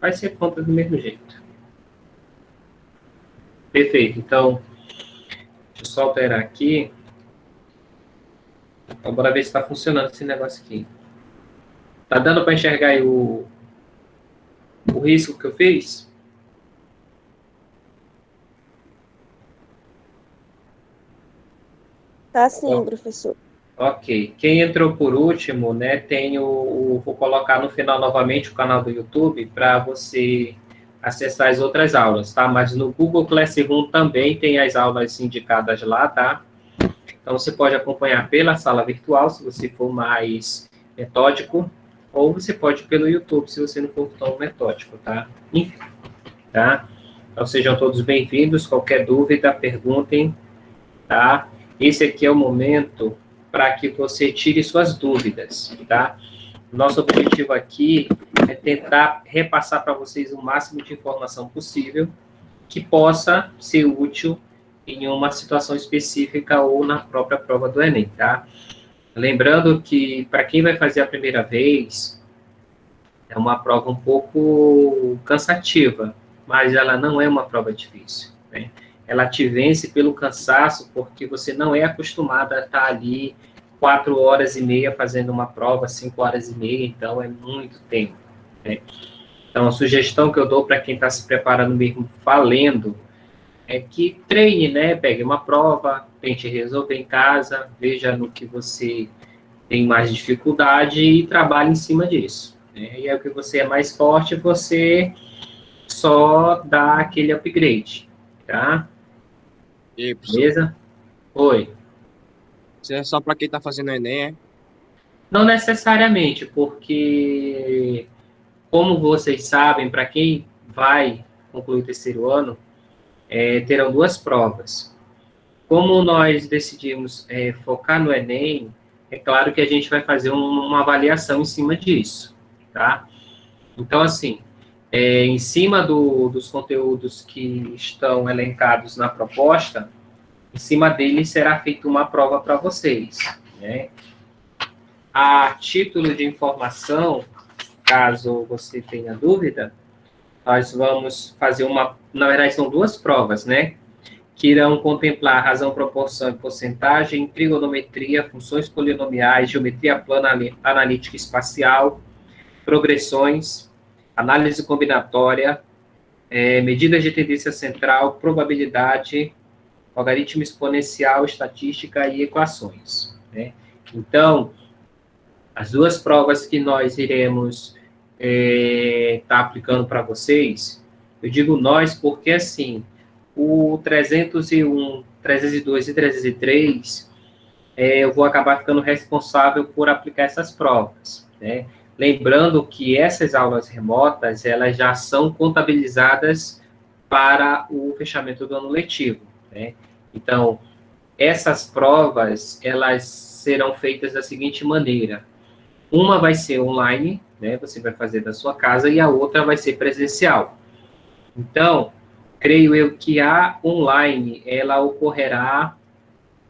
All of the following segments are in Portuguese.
vai ser conta do mesmo jeito. Perfeito. Então, deixa eu só alterar aqui. Então, bora ver se está funcionando esse negócio aqui. Tá dando para enxergar aí o risco que eu fiz? Tá sim, Ó, professor. ok. Quem entrou por último, né, tem vou colocar no final novamente o canal do YouTube para você acessar as outras aulas, tá? Mas no Google Classroom também tem as aulas indicadas lá, tá? Então você pode acompanhar pela sala virtual, se você for mais metódico, ou você pode pelo YouTube, se você não for tão metódico, tá? Enfim, tá? Então sejam todos bem-vindos. Qualquer dúvida, perguntem, tá? Esse aqui é o momento para que você tire suas dúvidas, tá? Nosso objetivo aqui é tentar repassar para vocês o máximo de informação possível que possa ser útil em uma situação específica ou na própria prova do Enem, tá? Lembrando que, para quem vai fazer a primeira vez, é uma prova um pouco cansativa, mas ela não é uma prova difícil, né? Ela te vence pelo cansaço, porque você não é acostumada a estar ali 4 horas e meia fazendo uma prova, 5 horas e meia, então é muito tempo, né? Então, a sugestão que eu dou para quem está se preparando mesmo valendo é que treine, né? Pegue uma prova, tente resolver em casa, veja no que você tem mais dificuldade e trabalhe em cima disso, né? E aí, o que você é mais forte, você só dá aquele upgrade, tá? E aí, professor? Beleza? Oi. Isso é só para quem tá fazendo Enem, é? Não necessariamente, porque, como vocês sabem, para quem vai concluir o terceiro ano, terão duas provas. Como nós decidimos focar no Enem, é claro que a gente vai fazer uma avaliação em cima disso, tá? Então, assim, em cima dos conteúdos que estão elencados na proposta, em cima deles será feita uma prova para vocês, né? A título de informação, caso você tenha dúvida, nós vamos fazer na verdade, são duas provas, né? Que irão contemplar razão, proporção e porcentagem, trigonometria, funções polinomiais, geometria plana analítica espacial, progressões, análise combinatória, medidas de tendência central, probabilidade, logaritmo exponencial, estatística e equações, né? Então, as duas provas que nós iremos estar aplicando para vocês, eu digo nós porque, assim, o 301, 302 e 303, eu vou acabar ficando responsável por aplicar essas provas, né? Lembrando que essas aulas remotas, elas já são contabilizadas para o fechamento do ano letivo, né? Então, essas provas, elas serão feitas da seguinte maneira: uma vai ser online, né? Você vai fazer da sua casa, e a outra vai ser presencial. Então, creio eu que a online, ela ocorrerá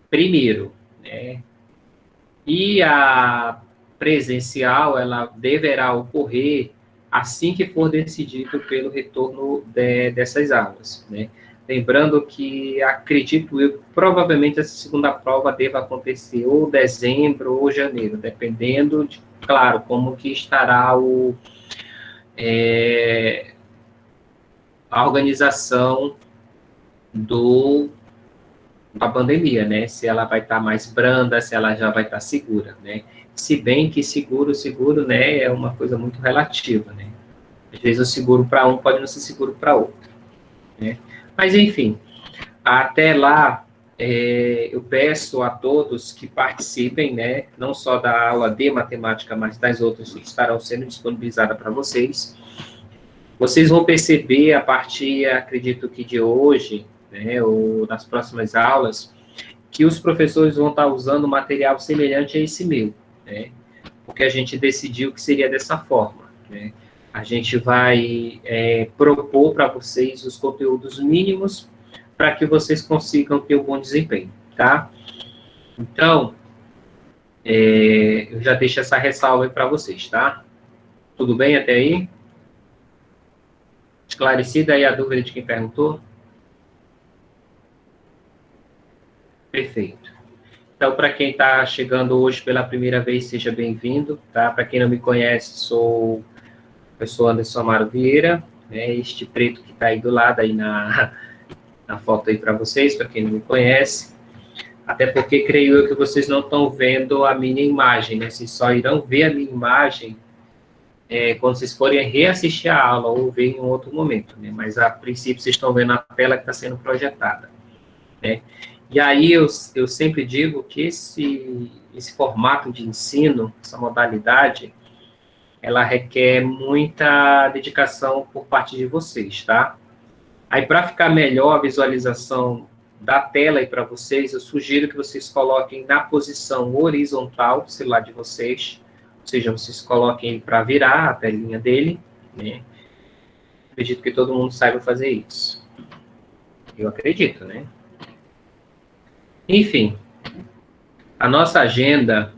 primeiro, né? E a presencial, ela deverá ocorrer assim que for decidido pelo retorno dessas aulas, né? Lembrando que, acredito eu, provavelmente essa segunda prova deva acontecer ou dezembro ou janeiro, dependendo de, claro, como que estará a organização do a pandemia, né? Se ela vai estar mais branda, se ela já vai estar segura, né? Se bem que seguro, né, é uma coisa muito relativa, né? Às vezes o seguro para um pode não ser seguro para outro, né? Mas, enfim, até lá, eu peço a todos que participem, né, não só da aula de matemática, mas das outras que estarão sendo disponibilizadas para vocês. Vocês vão perceber, a partir, acredito que de hoje, né, ou nas próximas aulas, que os professores vão estar usando material semelhante a esse meu, né? Porque a gente decidiu que seria dessa forma, né? A gente vai propor para vocês os conteúdos mínimos para que vocês consigam ter um bom desempenho, tá? Então, eu já deixo essa ressalva aí para vocês, tá? Tudo bem até aí? Esclarecida aí a dúvida de quem perguntou? Perfeito. Então, para quem está chegando hoje pela primeira vez, seja bem-vindo, tá? Para quem não me conhece, eu sou Anderson Amaro Vieira, né? Este preto que está aí do lado, aí na foto aí para vocês, para quem não me conhece. Até porque creio eu que vocês não estão vendo a minha imagem, né? Vocês só irão ver a minha imagem quando vocês forem reassistir a aula ou ver em um outro momento, né? Mas, a princípio, vocês estão vendo a tela que está sendo projetada, né? E aí eu sempre digo que esse formato de ensino, essa modalidade, ela requer muita dedicação por parte de vocês, tá? Aí, para ficar melhor a visualização da tela aí para vocês, eu sugiro que vocês coloquem na posição horizontal do celular de vocês, ou seja, vocês coloquem para virar a telinha dele, né? Acredito que todo mundo saiba fazer isso. Eu acredito, né? Enfim, a nossa agenda,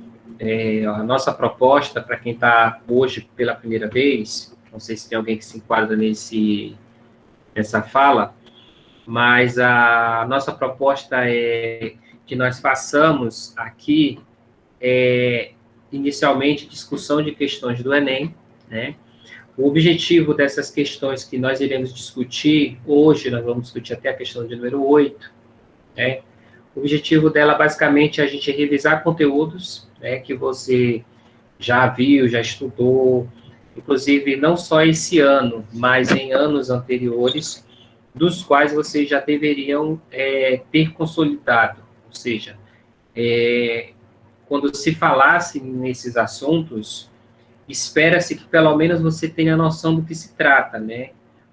a nossa proposta, para quem está hoje pela primeira vez, não sei se tem alguém que se enquadra nessa fala, mas a nossa proposta é que nós façamos aqui, inicialmente, discussão de questões do Enem, né? O objetivo dessas questões que nós iremos discutir, hoje nós vamos discutir até a questão de número 8, né? O objetivo dela, basicamente, é a gente revisar conteúdos, né, que você já viu, já estudou, inclusive não só esse ano, mas em anos anteriores, dos quais vocês já deveriam ter consolidado. Ou seja, quando se falasse nesses assuntos, espera-se que pelo menos você tenha noção do que se trata, né?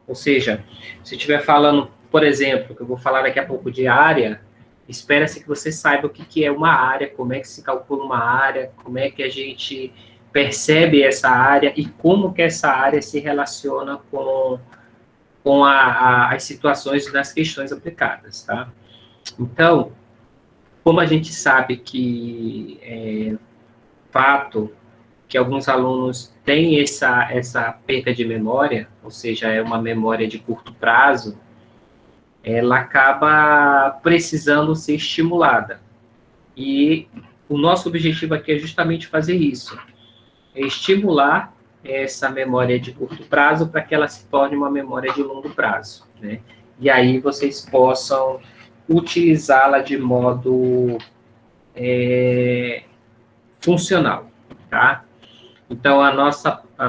Ou seja, se estiver falando, por exemplo, que eu vou falar daqui a pouco de área, espera-se que você saiba o que é uma área, como é que se calcula uma área, como é que a gente percebe essa área e como que essa área se relaciona com as situações das questões aplicadas, tá? Então, como a gente sabe que fato que alguns alunos têm essa perda de memória, ou seja, é uma memória de curto prazo, ela acaba precisando ser estimulada. E o nosso objetivo aqui é justamente fazer isso, é estimular essa memória de curto prazo para que ela se torne uma memória de longo prazo, né? E aí vocês possam utilizá-la de modo funcional, tá? Então, a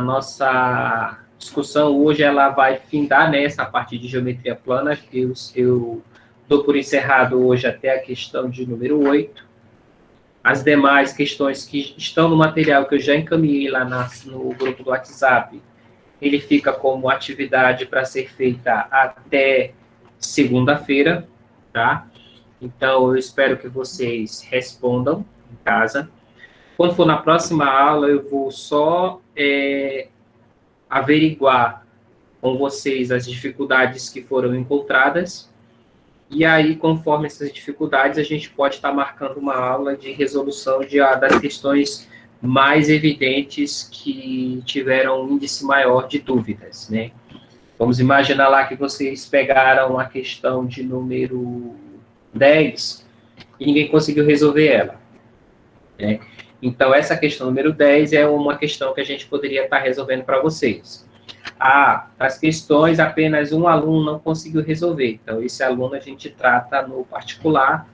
nossa discussão hoje, ela vai findar nessa parte de geometria plana, que eu dou por encerrado hoje até a questão de número 8. As demais questões que estão no material que eu já encaminhei lá no grupo do WhatsApp, ele fica como atividade para ser feita até segunda-feira, tá? Então, eu espero que vocês respondam em casa. Quando for na próxima aula, eu vou só averiguar com vocês as dificuldades que foram encontradas, e aí, conforme essas dificuldades, a gente pode estar marcando uma aula de resolução das questões mais evidentes que tiveram um índice maior de dúvidas, né? Vamos imaginar lá que vocês pegaram a questão de número 10 e ninguém conseguiu resolver ela, né? Então, essa questão número 10 é uma questão que a gente poderia estar resolvendo para vocês. As questões apenas um aluno não conseguiu resolver. Então, esse aluno a gente trata no particular,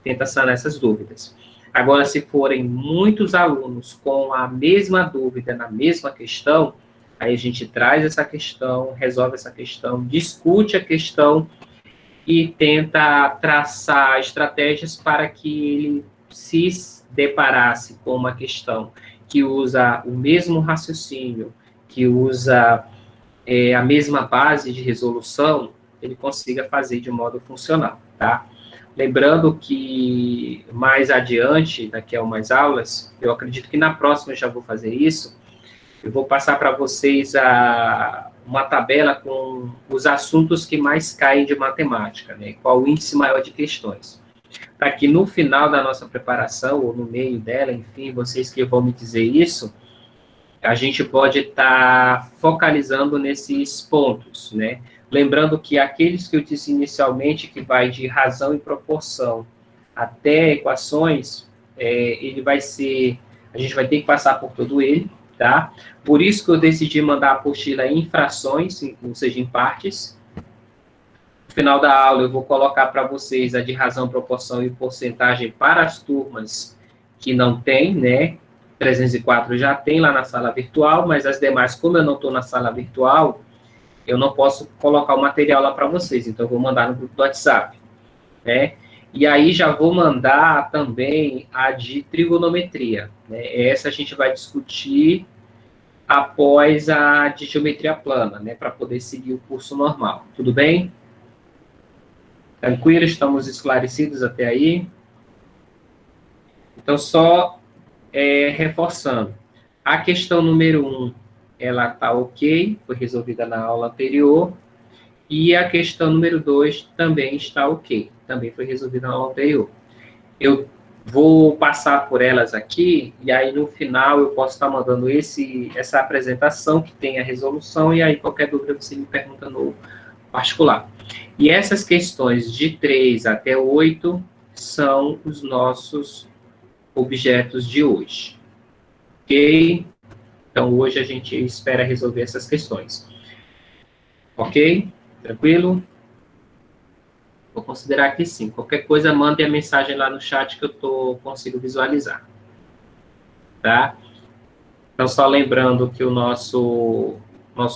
tenta sanar essas dúvidas. Agora, se forem muitos alunos com a mesma dúvida na mesma questão, aí a gente traz essa questão, resolve essa questão, discute a questão e tenta traçar estratégias para que ele se deparasse com uma questão que usa o mesmo raciocínio, que usa a mesma base de resolução, ele consiga fazer de modo funcional, tá? Lembrando que mais adiante, daqui a umas aulas, eu acredito que na próxima eu já vou fazer isso, eu vou passar para vocês uma tabela com os assuntos que mais caem de matemática, né? Qual o índice maior de questões. Para que no final da nossa preparação, ou no meio dela, enfim, vocês que vão me dizer isso, a gente pode estar focalizando nesses pontos, né? Lembrando que aqueles que eu disse inicialmente, que vai de razão e proporção até equações, ele vai ser, a gente vai ter que passar por todo ele, tá? Por isso que eu decidi mandar a apostila em frações, ou seja, em partes. No final da aula eu vou colocar para vocês a de razão, proporção e porcentagem para as turmas que não tem, né? 304 já tem lá na sala virtual, mas as demais, como eu não estou na sala virtual, eu não posso colocar o material lá para vocês, então eu vou mandar no grupo do WhatsApp, né? E aí já vou mandar também a de trigonometria, né? Essa a gente vai discutir após a de geometria plana, né? Para poder seguir o curso normal, tudo bem? Tranquilo? Estamos esclarecidos até aí? Então, só reforçando, a questão número 1, ela está ok, foi resolvida na aula anterior, e a questão número 2 também está ok, também foi resolvida na aula anterior. Eu vou passar por elas aqui, e aí no final eu posso estar mandando essa apresentação que tem a resolução, e aí qualquer dúvida você me pergunta no particular. E essas questões de 3 até 8 são os nossos objetos de hoje. Ok? Então, hoje a gente espera resolver essas questões. Ok? Tranquilo? Vou considerar que sim. Qualquer coisa, mande a mensagem lá no chat que eu consigo visualizar. Tá? Então, só lembrando que o nosso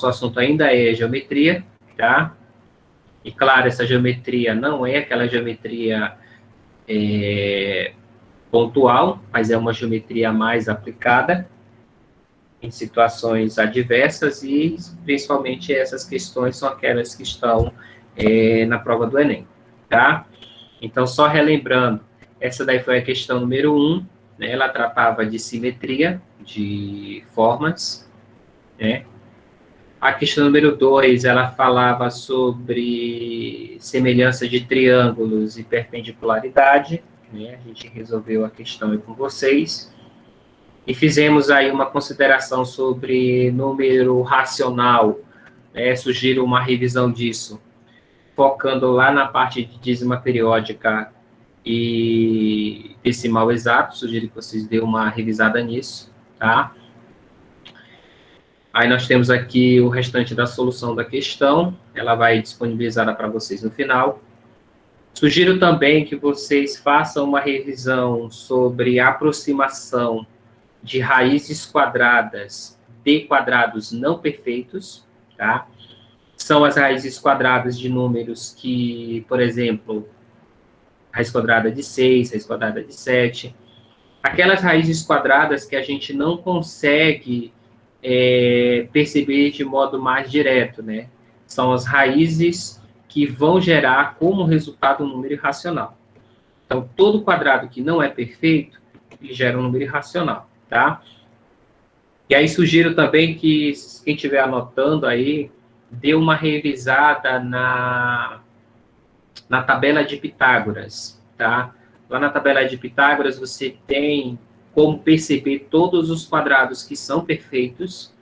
assunto ainda é geometria, tá? E, claro, essa geometria não é aquela geometria pontual, mas é uma geometria mais aplicada em situações adversas e, principalmente, essas questões são aquelas que estão na prova do Enem, tá? Então, só relembrando, essa daí foi a questão número 1, né? Ela tratava de simetria, de formas, né? A questão número 2, ela falava sobre semelhança de triângulos e perpendicularidade, né? A gente resolveu a questão aí com vocês. E fizemos aí uma consideração sobre número racional, né? Sugiro uma revisão disso, focando lá na parte de dízima periódica e decimal exato, sugiro que vocês dêem uma revisada nisso, tá? Aí nós temos aqui o restante da solução da questão, ela vai disponibilizada para vocês no final. Sugiro também que vocês façam uma revisão sobre a aproximação de raízes quadradas de quadrados não perfeitos, tá? São as raízes quadradas de números que, por exemplo, raiz quadrada de 6, raiz quadrada de 7, aquelas raízes quadradas que a gente não consegue perceber de modo mais direto, né? São as raízes que vão gerar como resultado um número irracional. Então, todo quadrado que não é perfeito, ele gera um número irracional, tá? E aí sugiro também que quem estiver anotando aí, dê uma revisada na tabela de Pitágoras, tá? Lá na tabela de Pitágoras você tem como perceber todos os quadrados que são perfeitos,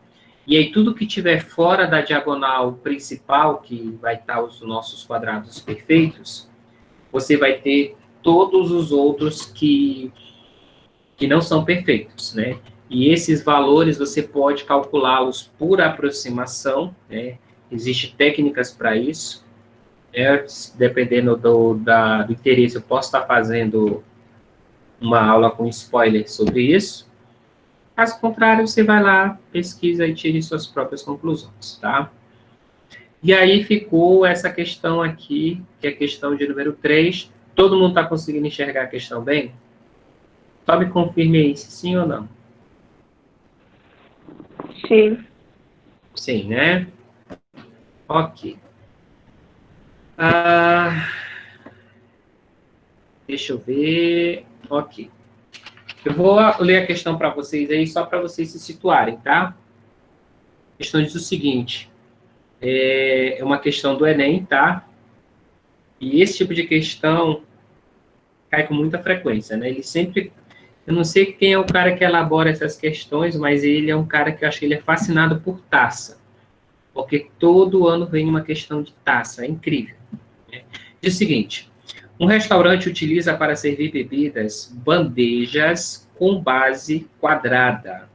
e aí tudo que tiver fora da diagonal principal, que vai estar os nossos quadrados perfeitos, você vai ter todos os outros que não são perfeitos, né? E esses valores você pode calculá-los por aproximação, né? Existem técnicas para isso, dependendo do interesse, eu posso estar fazendo uma aula com spoiler sobre isso. Caso contrário, você vai lá, pesquisa e tire suas próprias conclusões, tá? E aí ficou essa questão aqui, que é a questão de número 3. Todo mundo está conseguindo enxergar a questão bem? Só me confirme aí se sim ou não. Sim. Sim, né? Ok. Deixa eu ver. Ok. Eu vou ler a questão para vocês aí, só para vocês se situarem, tá? A questão diz o seguinte. É uma questão do Enem, tá? E esse tipo de questão cai com muita frequência, né? Ele sempre Eu não sei quem é o cara que elabora essas questões, mas ele é um cara que eu acho que ele é fascinado por taça. Porque todo ano vem uma questão de taça. É incrível. Né? Diz o seguinte: um restaurante utiliza para servir bebidas bandejas com base quadrada.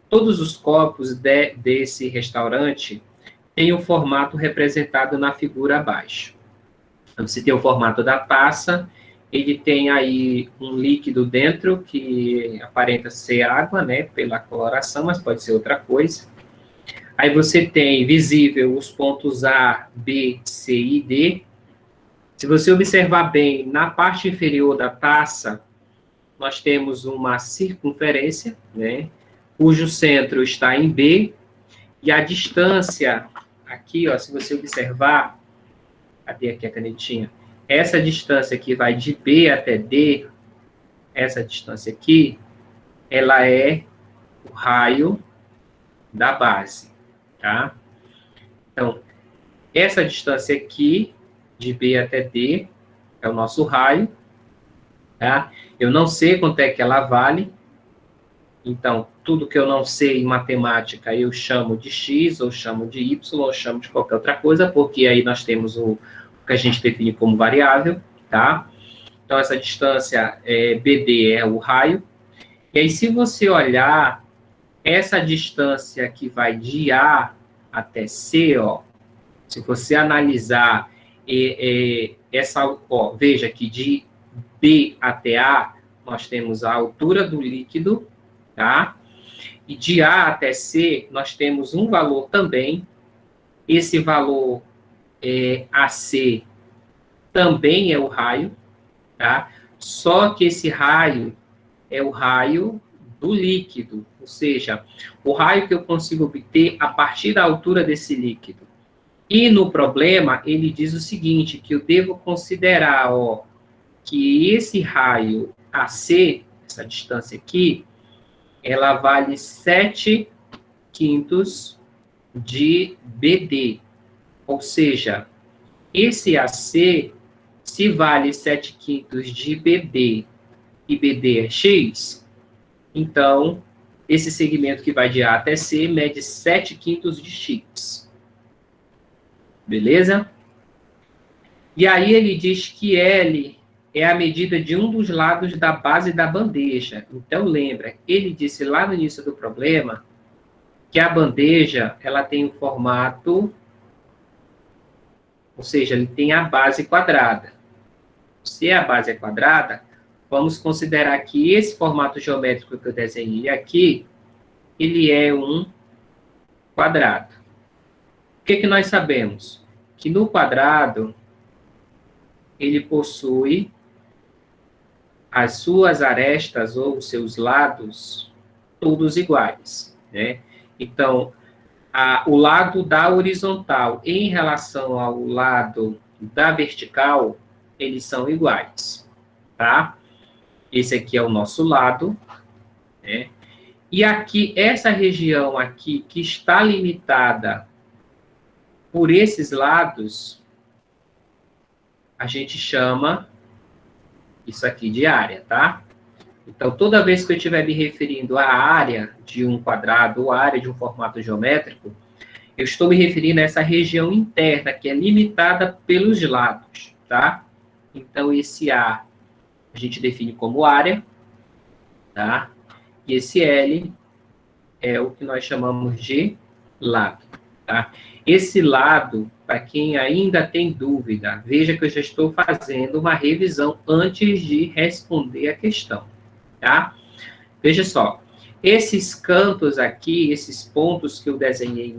Todos os copos desse restaurante têm o formato representado na figura abaixo. Então, você tem o formato da taça, ele tem aí um líquido dentro que aparenta ser água, né, pela coloração, mas pode ser outra coisa. Aí você tem visível os pontos A, B, C e D. Se você observar bem, na parte inferior da taça, nós temos uma circunferência, né, cujo centro está em B, e a distância aqui, ó, se você observar, cadê aqui a canetinha? Essa distância aqui vai de B até D, essa distância aqui, ela é o raio da base, tá? Então, essa distância aqui, de B até D, é o nosso raio, tá? Eu não sei quanto é que ela vale, então, tudo que eu não sei em matemática, eu chamo de X, ou chamo de Y, ou chamo de qualquer outra coisa, porque aí nós temos o que a gente define como variável, tá? Então, essa distância BD é o raio. E aí, se você olhar, essa distância que vai de A até C, ó, se você analisar essa, ó, veja que de B até A, nós temos a altura do líquido, tá? E de A até C, nós temos um valor também. Esse valor AC também é o raio, tá? Só que esse raio é o raio do líquido, ou seja, o raio que eu consigo obter a partir da altura desse líquido. E no problema, ele diz o seguinte, que eu devo considerar, ó, que esse raio AC, essa distância aqui, ela vale 7/5 de BD. Ou seja, esse AC, se vale 7/5 de BD e BD é X, então, esse segmento que vai de A até C mede 7/5 de X. Beleza? E aí ele diz que L é a medida de um dos lados da base da bandeja. Então, lembra, ele disse lá no início do problema que a bandeja, ela tem um formato, ou seja, ele tem a base quadrada. Se a base é quadrada, vamos considerar que esse formato geométrico que eu desenhei aqui, ele é um quadrado. O que nós sabemos? Que no quadrado, ele possui as suas arestas ou os seus lados todos iguais, né? Então, o lado da horizontal em relação ao lado da vertical, eles são iguais, tá? Esse aqui é o nosso lado, né? E aqui, essa região aqui, que está limitada por esses lados, a gente chama isso aqui de área, tá? Então, toda vez que eu estiver me referindo à área de um quadrado ou à área de um formato geométrico, eu estou me referindo a essa região interna, que é limitada pelos lados, tá? Então, esse A a gente define como área, tá? E esse L é o que nós chamamos de lado, tá? Esse lado, para quem ainda tem dúvida, veja que eu já estou fazendo uma revisão antes de responder a questão, tá? Veja só, esses cantos aqui, esses pontos que eu desenhei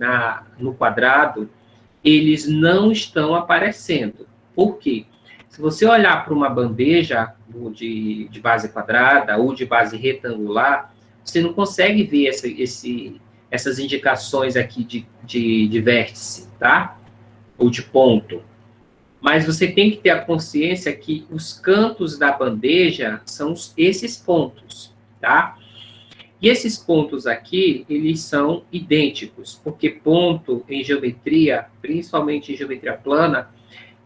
no quadrado, eles não estão aparecendo. Por quê? Se você olhar para uma bandeja de base quadrada ou de base retangular, você não consegue ver essas indicações aqui de vértice, tá? Ou de ponto. Mas você tem que ter a consciência que os cantos da bandeja são esses pontos, tá? E esses pontos aqui, eles são idênticos, porque ponto em geometria, principalmente em geometria plana,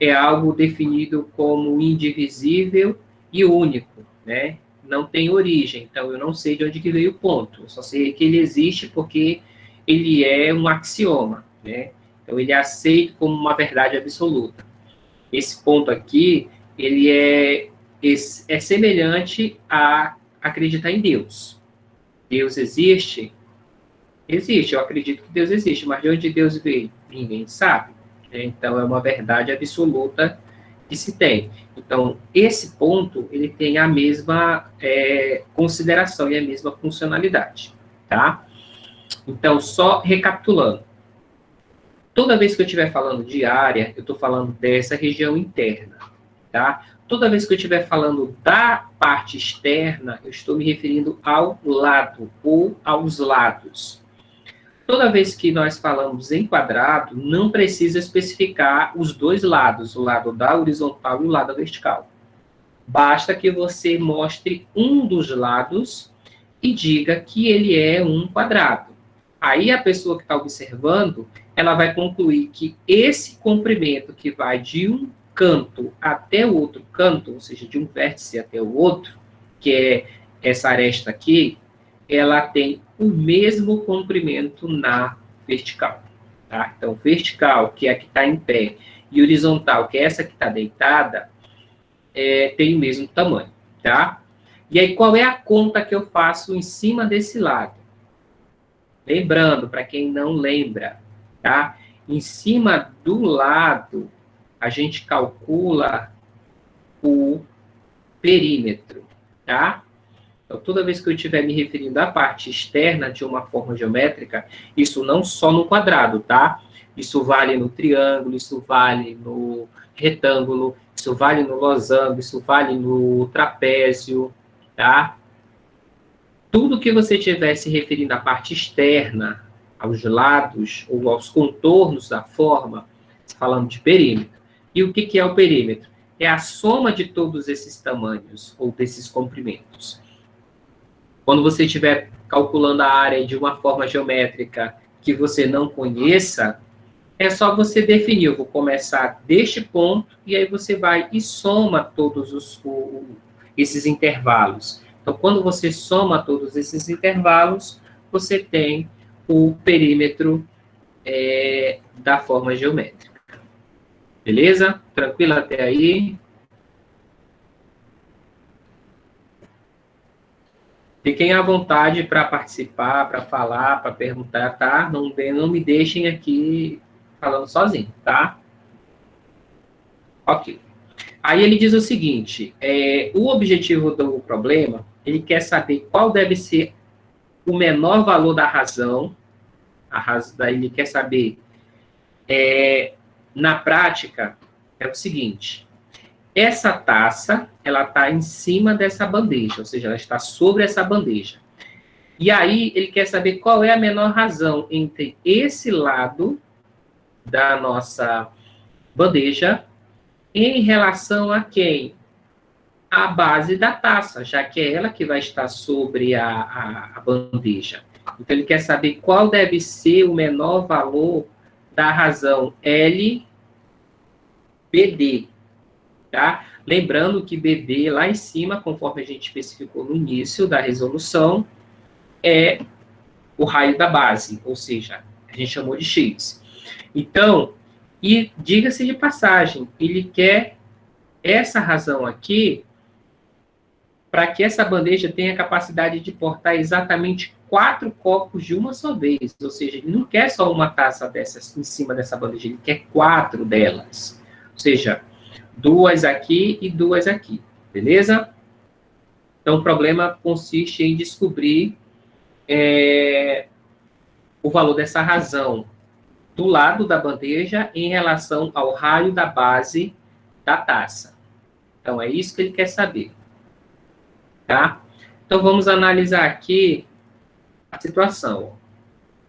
é algo definido como indivisível e único, né? não tem origem, então eu não sei de onde que veio o ponto, eu só sei que ele existe porque ele é um axioma, né? Então ele é aceito como uma verdade absoluta. Esse ponto aqui, ele é semelhante a acreditar em Deus. Deus existe? Existe, eu acredito que Deus existe, mas de onde Deus veio? Ninguém sabe, né? Então é uma verdade absoluta que se tem. Então, esse ponto, ele tem a mesma consideração e a mesma funcionalidade, tá? Então, só recapitulando. Toda vez que eu estiver falando de área, eu estou falando dessa região interna, tá? Toda vez que eu estiver falando da parte externa, eu estou me referindo ao lado ou aos lados. Toda vez que nós falamos em quadrado, não precisa especificar os dois lados, o lado da horizontal e o lado vertical. Basta que você mostre um dos lados e diga que ele é um quadrado. Aí a pessoa que está observando, ela vai concluir que esse comprimento que vai de um canto até o outro canto, ou seja, de um vértice até o outro, que é essa aresta aqui, ela tem o mesmo comprimento na vertical. Tá? Então, vertical, que é a que está em pé, e horizontal, que é essa que está deitada, tem o mesmo tamanho. Tá? E aí, qual é a conta que eu faço em cima desse lado? Lembrando, para quem não lembra, tá? Em cima do lado, a gente calcula o perímetro, tá? Então, toda vez que eu estiver me referindo à parte externa de uma forma geométrica, isso não só no quadrado, tá? Isso vale no triângulo, isso vale no retângulo, isso vale no losango, isso vale no trapézio, tá? Tudo que você estiver se referindo à parte externa, aos lados ou aos contornos da forma, falando de perímetro. E o que é o perímetro? É a soma de todos esses tamanhos ou desses comprimentos. Quando você estiver calculando a área de uma forma geométrica que você não conheça, é só você definir, eu vou começar deste ponto, e aí você vai e soma todos esses intervalos. Então, quando você soma todos esses intervalos, você tem o perímetro da forma geométrica. Beleza? Tranquilo até aí? Fiquem à vontade para participar, para falar, para perguntar, tá? Não me deixem aqui falando sozinho, tá? Ok. Aí ele diz o seguinte, o objetivo do problema, ele quer saber qual deve ser o menor valor da razão, ele quer saber, na prática, é o seguinte, essa taça, ela está em cima dessa bandeja, ou seja, ela está sobre essa bandeja. E aí, ele quer saber qual é a menor razão entre esse lado da nossa bandeja em relação a quem? A base da taça, já que é ela que vai estar sobre a bandeja. Então, ele quer saber qual deve ser o menor valor da razão LBD. Tá? Lembrando que BD lá em cima, conforme a gente especificou no início da resolução, é o raio da base, ou seja, a gente chamou de X. Então, e diga-se de passagem, ele quer essa razão aqui para que essa bandeja tenha a capacidade de portar exatamente 4 copos de uma só vez, ou seja, ele não quer só uma taça dessas em cima dessa bandeja, ele quer 4 delas, ou seja, 2 aqui e 2 aqui, beleza? Então, o problema consiste em descobrir o valor dessa razão do lado da bandeja em relação ao raio da base da taça. Então, é isso que ele quer saber. Tá? Então, vamos analisar aqui a situação.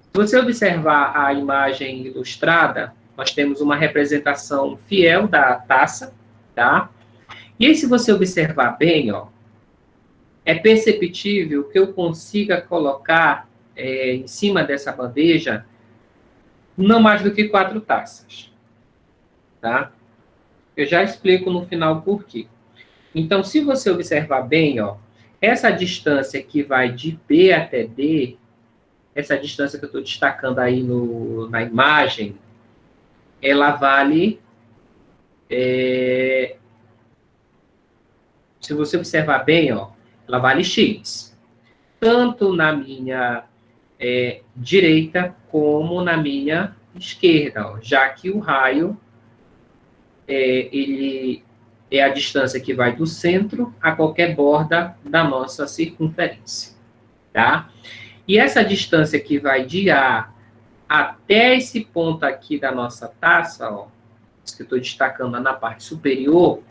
Se você observar a imagem ilustrada, nós temos uma representação fiel da taça, tá? E aí, se você observar bem, ó, é perceptível que eu consiga colocar em cima dessa bandeja não mais do que 4 taças, tá? Eu já explico no final por quê. Então, se você observar bem, ó, essa distância que vai de B até D, essa distância que eu estou destacando aí na imagem, ela vale, se você observar bem, ó, ela vale X. Tanto na minha direita como na minha esquerda, ó, já que o raio ele é a distância que vai do centro a qualquer borda da nossa circunferência, tá? E essa distância que vai de A até esse ponto aqui da nossa taça, ó, que eu estou destacando na parte superior,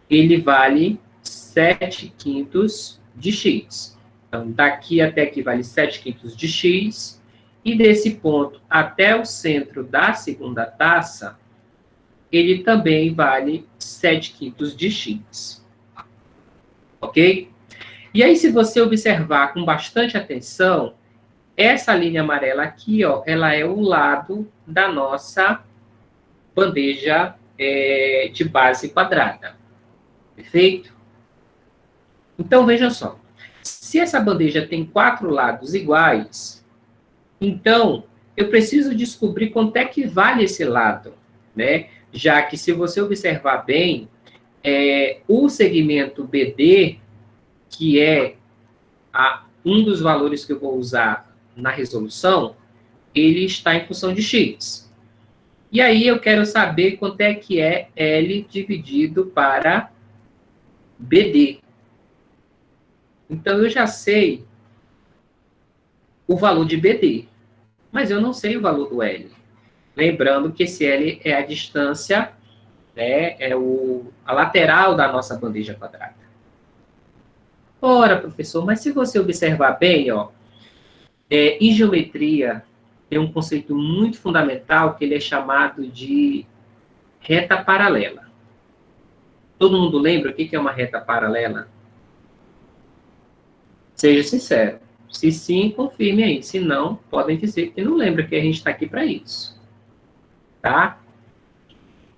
ele vale 7/5 de x. Então, daqui até aqui vale 7/5 de x, e desse ponto até o centro da segunda taça, ele também vale 7/5 de x. Ok? E aí, se você observar com bastante atenção, essa linha amarela aqui, ó, ela é o lado da nossa bandeja de base quadrada. Perfeito? Então, veja só. Se essa bandeja tem 4 lados iguais, então, eu preciso descobrir quanto é que vale esse lado, né? Já que, se você observar bem, o segmento BD, que é um dos valores que eu vou usar na resolução, ele está em função de x. E aí eu quero saber quanto é que é L dividido para BD. Então, eu já sei o valor de BD, mas eu não sei o valor do L. Lembrando que esse L é a distância, né, a lateral da nossa bandeja quadrada. Ora, professor, mas se você observar bem, ó, em geometria, tem um conceito muito fundamental que ele é chamado de reta paralela. Todo mundo lembra o que é uma reta paralela? Seja sincero. Se sim, confirme aí. Se não, podem dizer que não lembra, que a gente está aqui para isso. Tá?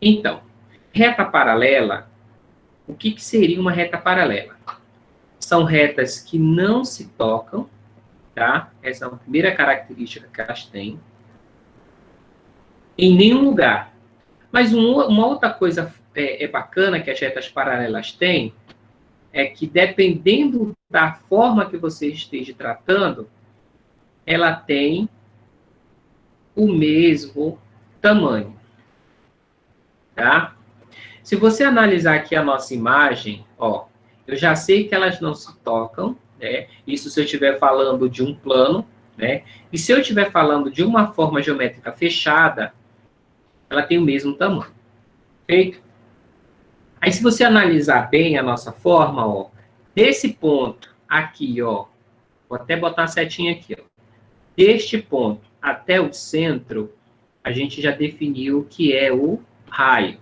Então, reta paralela, o que seria uma reta paralela? São retas que não se tocam, tá? Essa é a primeira característica que elas têm, em nenhum lugar. Mas uma outra coisa bacana que as retas paralelas têm é que, dependendo da forma que você esteja tratando, ela tem o mesmo tamanho, tá? Se você analisar aqui a nossa imagem, ó, eu já sei que elas não se tocam, né? Isso se eu estiver falando de um plano, né? E se eu estiver falando de uma forma geométrica fechada, ela tem o mesmo tamanho. Perfeito? Aí, se você analisar bem a nossa forma, ó, desse ponto aqui, ó, vou até botar a setinha aqui, ó, deste ponto até o centro, a gente já definiu que é o raio.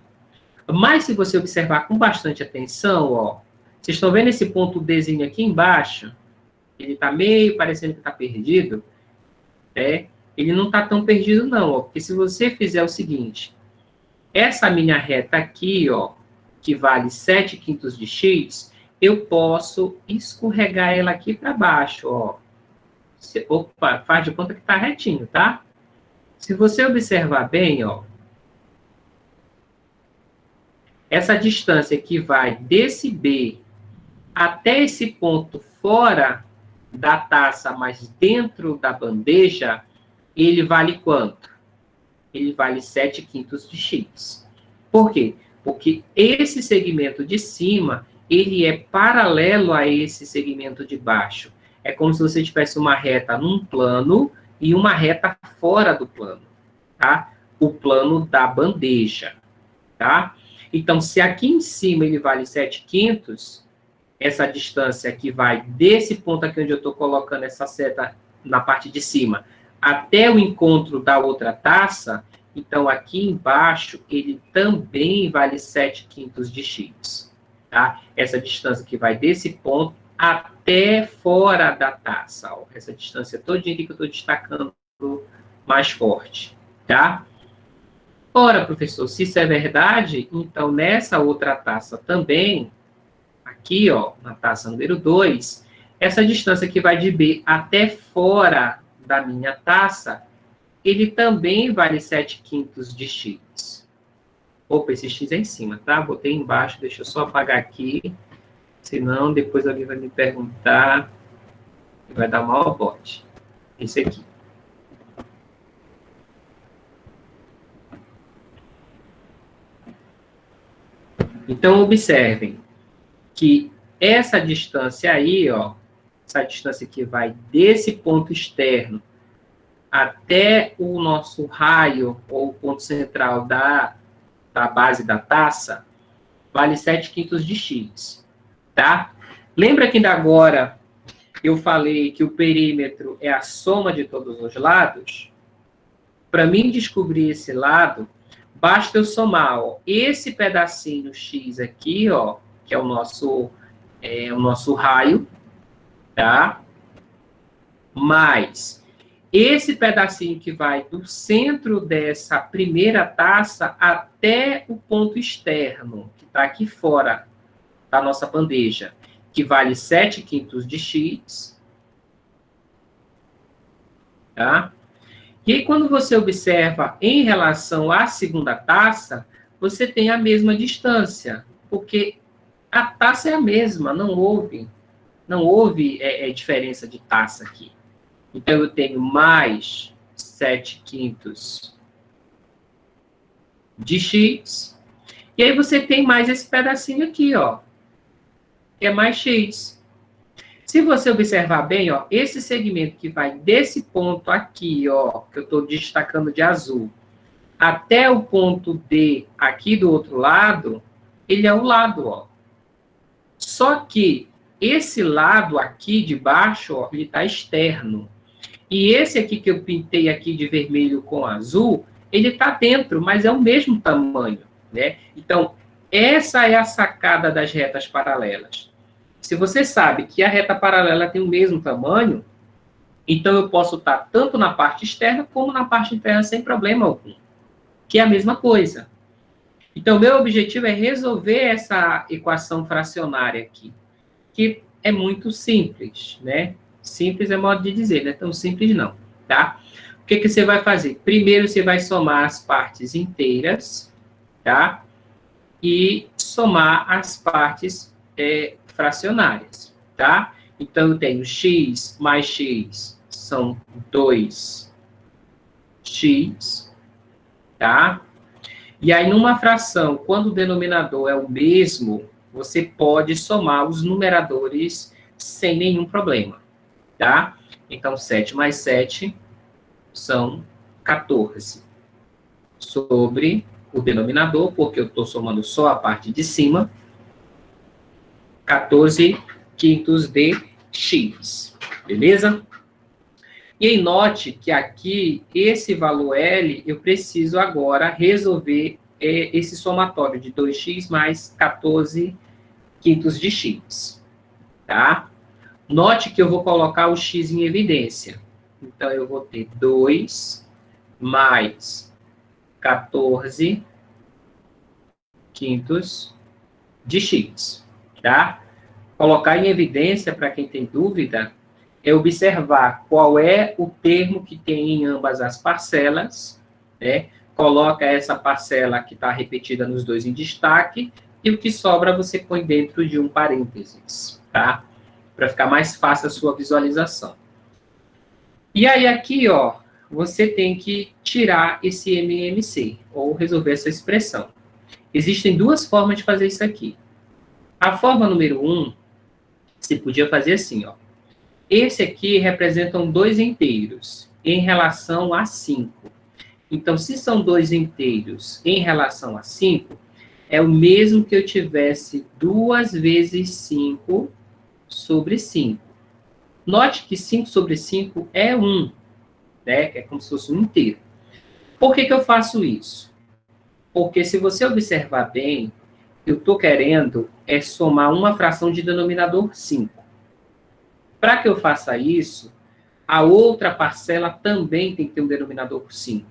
Mas, se você observar com bastante atenção, ó, vocês estão vendo esse ponto Dzinho aqui embaixo? Ele está meio parecendo que está perdido, né? Ele não está tão perdido, não, ó, porque se você fizer o seguinte, essa minha reta aqui, ó, que vale 7/5 de x, eu posso escorregar ela aqui para baixo, ó. Opa, faz de conta que está retinho, tá? Se você observar bem, ó, essa distância que vai desse B até esse ponto fora da taça, mas dentro da bandeja, ele vale quanto? Ele vale 7/5 de x. Por quê? Porque esse segmento de cima, ele é paralelo a esse segmento de baixo. É como se você tivesse uma reta num plano e uma reta fora do plano, tá? O plano da bandeja, tá? Então, se aqui em cima ele vale 7/5, essa distância que vai desse ponto aqui onde eu estou colocando essa seta na parte de cima, até o encontro da outra taça, então aqui embaixo ele também vale 7/5 de x. Tá? Essa distância que vai desse ponto até fora da taça. Ó. Essa distância todinha que eu estou destacando mais forte. Tá? Ora, professor, se isso é verdade, então nessa outra taça também, aqui, ó, na taça número 2, essa distância que vai de B até fora da minha taça, ele também vale 7/5 de x. Opa, esse x é em cima, tá? Botei embaixo, deixa eu só apagar aqui, senão depois alguém vai me perguntar e vai dar maior bote. Esse aqui. Então, observem que essa distância aí, ó, essa distância que vai desse ponto externo até o nosso raio, ou ponto central da base da taça, vale 7/5 de x, tá? Lembra que ainda agora eu falei que o perímetro é a soma de todos os lados? Para mim descobrir esse lado, basta eu somar, ó, esse pedacinho x aqui, ó, que é o nosso raio, tá? Mais esse pedacinho que vai do centro dessa primeira taça até o ponto externo, que está aqui fora da nossa bandeja, que vale 7/5 de x, tá? E aí, quando você observa em relação à segunda taça, você tem a mesma distância, porque a taça é a mesma, não houve diferença de taça aqui. Então, eu tenho mais 7/5 de x, e aí você tem mais esse pedacinho aqui, ó, que é mais x. Se você observar bem, ó, esse segmento que vai desse ponto aqui, ó, que eu estou destacando de azul, até o ponto D aqui do outro lado, ele é o lado, ó. Só que esse lado aqui de baixo, ó, ele está externo. E esse aqui que eu pintei aqui de vermelho com azul, ele está dentro, mas é o mesmo tamanho, né? Então, essa é a sacada das retas paralelas. Se você sabe que a reta paralela tem o mesmo tamanho, então eu posso estar tanto na parte externa como na parte interna sem problema algum, que é a mesma coisa. Então, meu objetivo é resolver essa equação fracionária aqui, que é muito simples, né? Simples é modo de dizer, não é tão simples não, tá? O que você vai fazer? Primeiro, você vai somar as partes inteiras, tá? E somar as partes fracionárias, tá? Então, eu tenho x mais x são 2x, tá? E aí, numa fração, quando o denominador é o mesmo, você pode somar os numeradores sem nenhum problema, tá? Então, 7 mais 7 são 14 sobre o denominador, porque eu estou somando só a parte de cima, 14/5 de x, beleza? E aí, note que aqui, esse valor L, eu preciso agora resolver esse somatório de 2x mais 14/5 de x, tá? Note que eu vou colocar o x em evidência. Então, eu vou ter 2 mais 14/5 de x, tá? Colocar em evidência, para quem tem dúvida, é observar qual é o termo que tem em ambas as parcelas, né? Coloca essa parcela que está repetida nos dois em destaque, e o que sobra você põe dentro de um parênteses, tá? Para ficar mais fácil a sua visualização. E aí aqui, ó, você tem que tirar esse MMC, ou resolver essa expressão. Existem duas formas de fazer isso aqui. A forma número 1, você podia fazer assim, ó. Esse aqui representam dois inteiros em relação a 5. Então, se são dois inteiros em relação a 5, é o mesmo que eu tivesse 2 vezes 5 sobre 5. Note que 5 sobre 5 é 1, né? É como se fosse um inteiro. Por que eu faço isso? Porque se você observar bem, eu estou querendo somar uma fração de denominador 5. Para que eu faça isso, a outra parcela também tem que ter um denominador 5.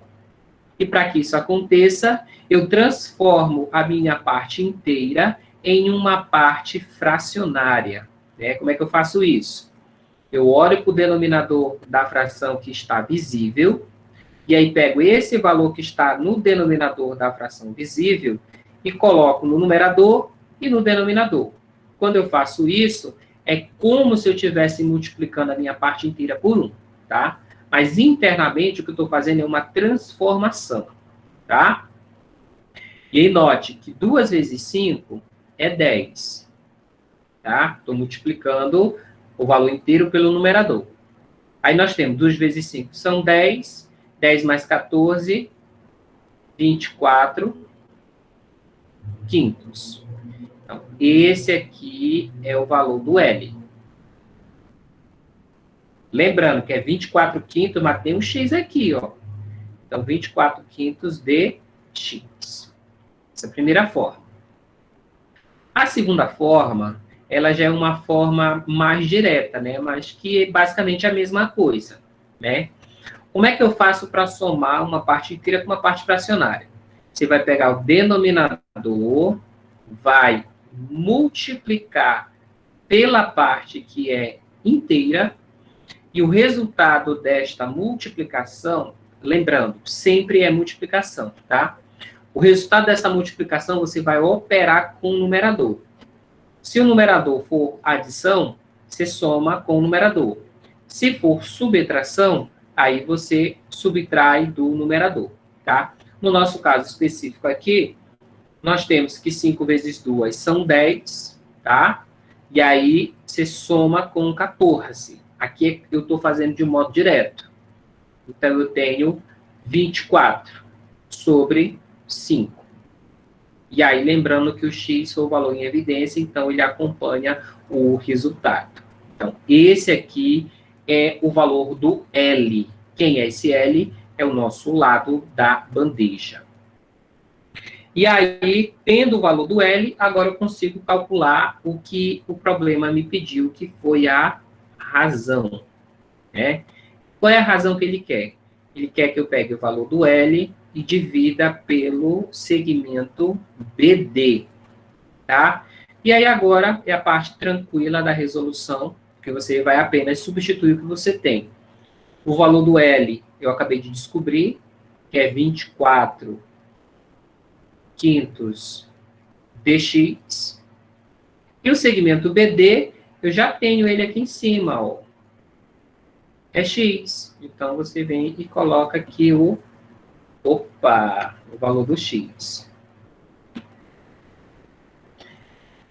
E para que isso aconteça, eu transformo a minha parte inteira em uma parte fracionária. Né? Como é que eu faço isso? Eu olho para o denominador da fração que está visível, e aí pego esse valor que está no denominador da fração visível e coloco no numerador e no denominador. Quando eu faço isso, é como se eu estivesse multiplicando a minha parte inteira por 1, tá? Mas internamente o que eu estou fazendo é uma transformação, tá? E aí note que 2 vezes 5 é 10, tá? Estou multiplicando o valor inteiro pelo numerador. Aí nós temos 2 vezes 5 são 10, 10 mais 14, 24 quintos. Então, esse aqui é o valor do L. Lembrando que é 24 quintos, mas tem um X aqui, ó. Então, 24 quintos de X. Essa é a primeira forma. A segunda forma, ela já é uma forma mais direta, né? Mas que é basicamente a mesma coisa, né? Como é que eu faço para somar uma parte inteira com uma parte fracionária? Você vai pegar o denominador, vai multiplicar pela parte que é inteira, e o resultado desta multiplicação, lembrando, sempre é multiplicação, tá? O resultado dessa multiplicação você vai operar com o numerador. Se o numerador for adição, você soma com o numerador. Se for subtração, aí você subtrai do numerador, tá? No nosso caso específico aqui, nós temos que 5 vezes 2 são 10, tá? E aí você soma com 14. Aqui eu estou fazendo de modo direto. Então, eu tenho 24 sobre 5. E aí, lembrando que o X foi o valor em evidência, então ele acompanha o resultado. Então, esse aqui é o valor do L. Quem é esse L? É o nosso lado da bandeja. E aí, tendo o valor do L, agora eu consigo calcular o que o problema me pediu, que foi a razão. Né? Qual é a razão que ele quer? Ele quer que eu pegue o valor do L e divida pelo segmento BD, tá? E aí agora é a parte tranquila da resolução, que você vai apenas substituir o que você tem. O valor do L eu acabei de descobrir, que é 24 quintos dx. E o segmento BD, eu já tenho ele aqui em cima, ó. É x. Então, você vem e coloca aqui o valor do x.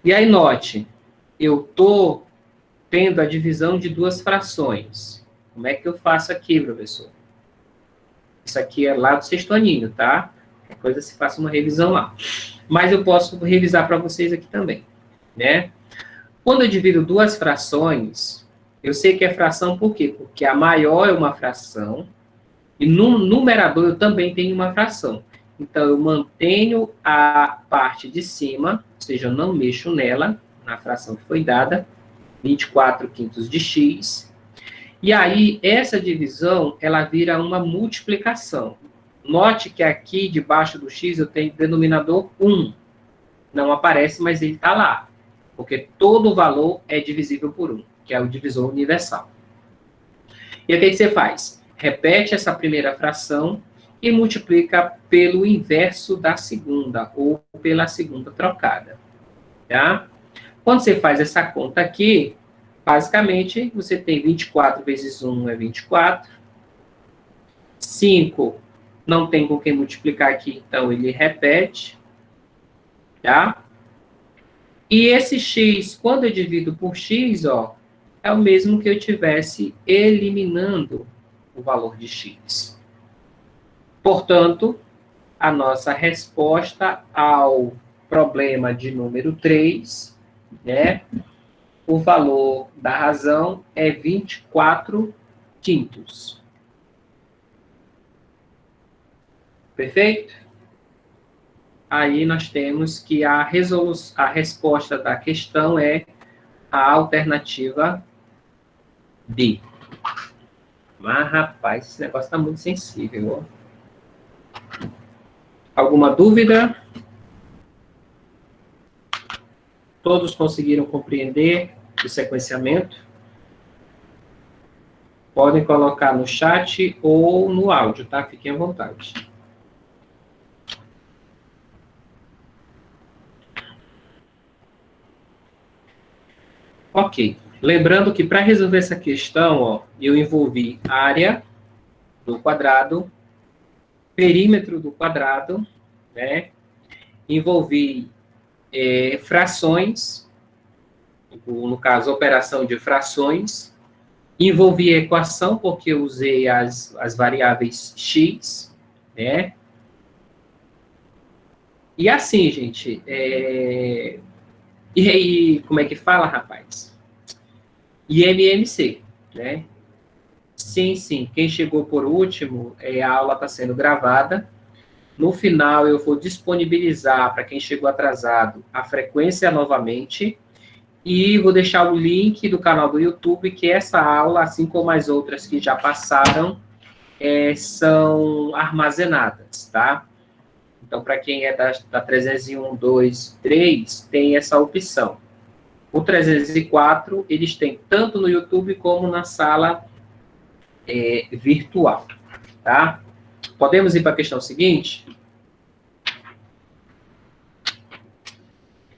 E aí, note, eu estou tendo a divisão de duas frações. Como é que eu faço aqui, professor? Isso aqui é lá do sexto aninho, tá? Qualquer coisa se faça uma revisão lá. Mas eu posso revisar para vocês aqui também, né? Quando eu divido duas frações, eu sei que é fração por quê? Porque a maior é uma fração, e no numerador eu também tenho uma fração. Então, eu mantenho a parte de cima, ou seja, eu não mexo nela, na fração que foi dada, 24 quintos de x. E aí, essa divisão, ela vira uma multiplicação. Note que aqui, debaixo do x, eu tenho denominador 1. Não aparece, mas ele está lá. Porque todo valor é divisível por 1, que é o divisor universal. E aí, o que você faz? Repete essa primeira fração e multiplica pelo inverso da segunda, ou pela segunda trocada. Tá? Quando você faz essa conta aqui, basicamente, você tem 24 vezes 1 é 24. 5 não tem com quem multiplicar aqui, então ele repete. Tá? E esse x, quando eu divido por x, ó, é o mesmo que eu tivesse eliminando o valor de x. Portanto, a nossa resposta ao problema de número 3, né, o valor da razão é 24 quintos. Perfeito? Aí nós temos que a resposta da questão é a alternativa D. Mas, rapaz, esse negócio está muito sensível. Ó. Alguma dúvida? Todos conseguiram compreender o sequenciamento? Podem colocar no chat ou no áudio, tá? Fiquem à vontade. Ok. Lembrando que para resolver essa questão, ó, eu envolvi área do quadrado, perímetro do quadrado, né? Envolvi frações, no caso, operação de frações. Envolvi a equação, porque eu usei as variáveis x, né? E assim, gente, e aí, como é que fala, rapaz? IMMC, né? Sim, sim. Quem chegou por último, a aula está sendo gravada. No final, eu vou disponibilizar para quem chegou atrasado a frequência novamente. E vou deixar o link do canal do YouTube, que essa aula, assim como as outras que já passaram, são armazenadas, tá? Então, para quem é da 301, 2, 3, tem essa opção. O 304, eles têm tanto no YouTube como na sala virtual, tá? Podemos ir para a questão seguinte?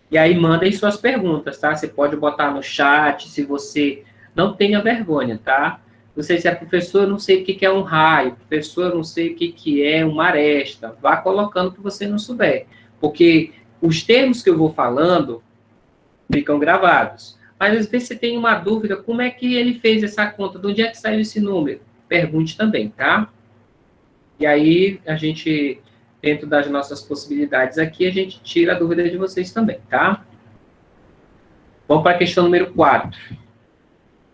E aí, mandem suas perguntas, tá? Você pode botar no chat, se você não tenha vergonha, tá? Não sei se é professor, não sei o que é um raio, professor, não sei o que é uma aresta. Vá colocando o que você não souber. Porque os termos que eu vou falando ficam gravados. Mas às vezes você tem uma dúvida, como é que ele fez essa conta? De onde é que saiu esse número? Pergunte também, tá? E aí, a gente, dentro das nossas possibilidades aqui, a gente tira a dúvida de vocês também, tá? Vamos para a questão número 4.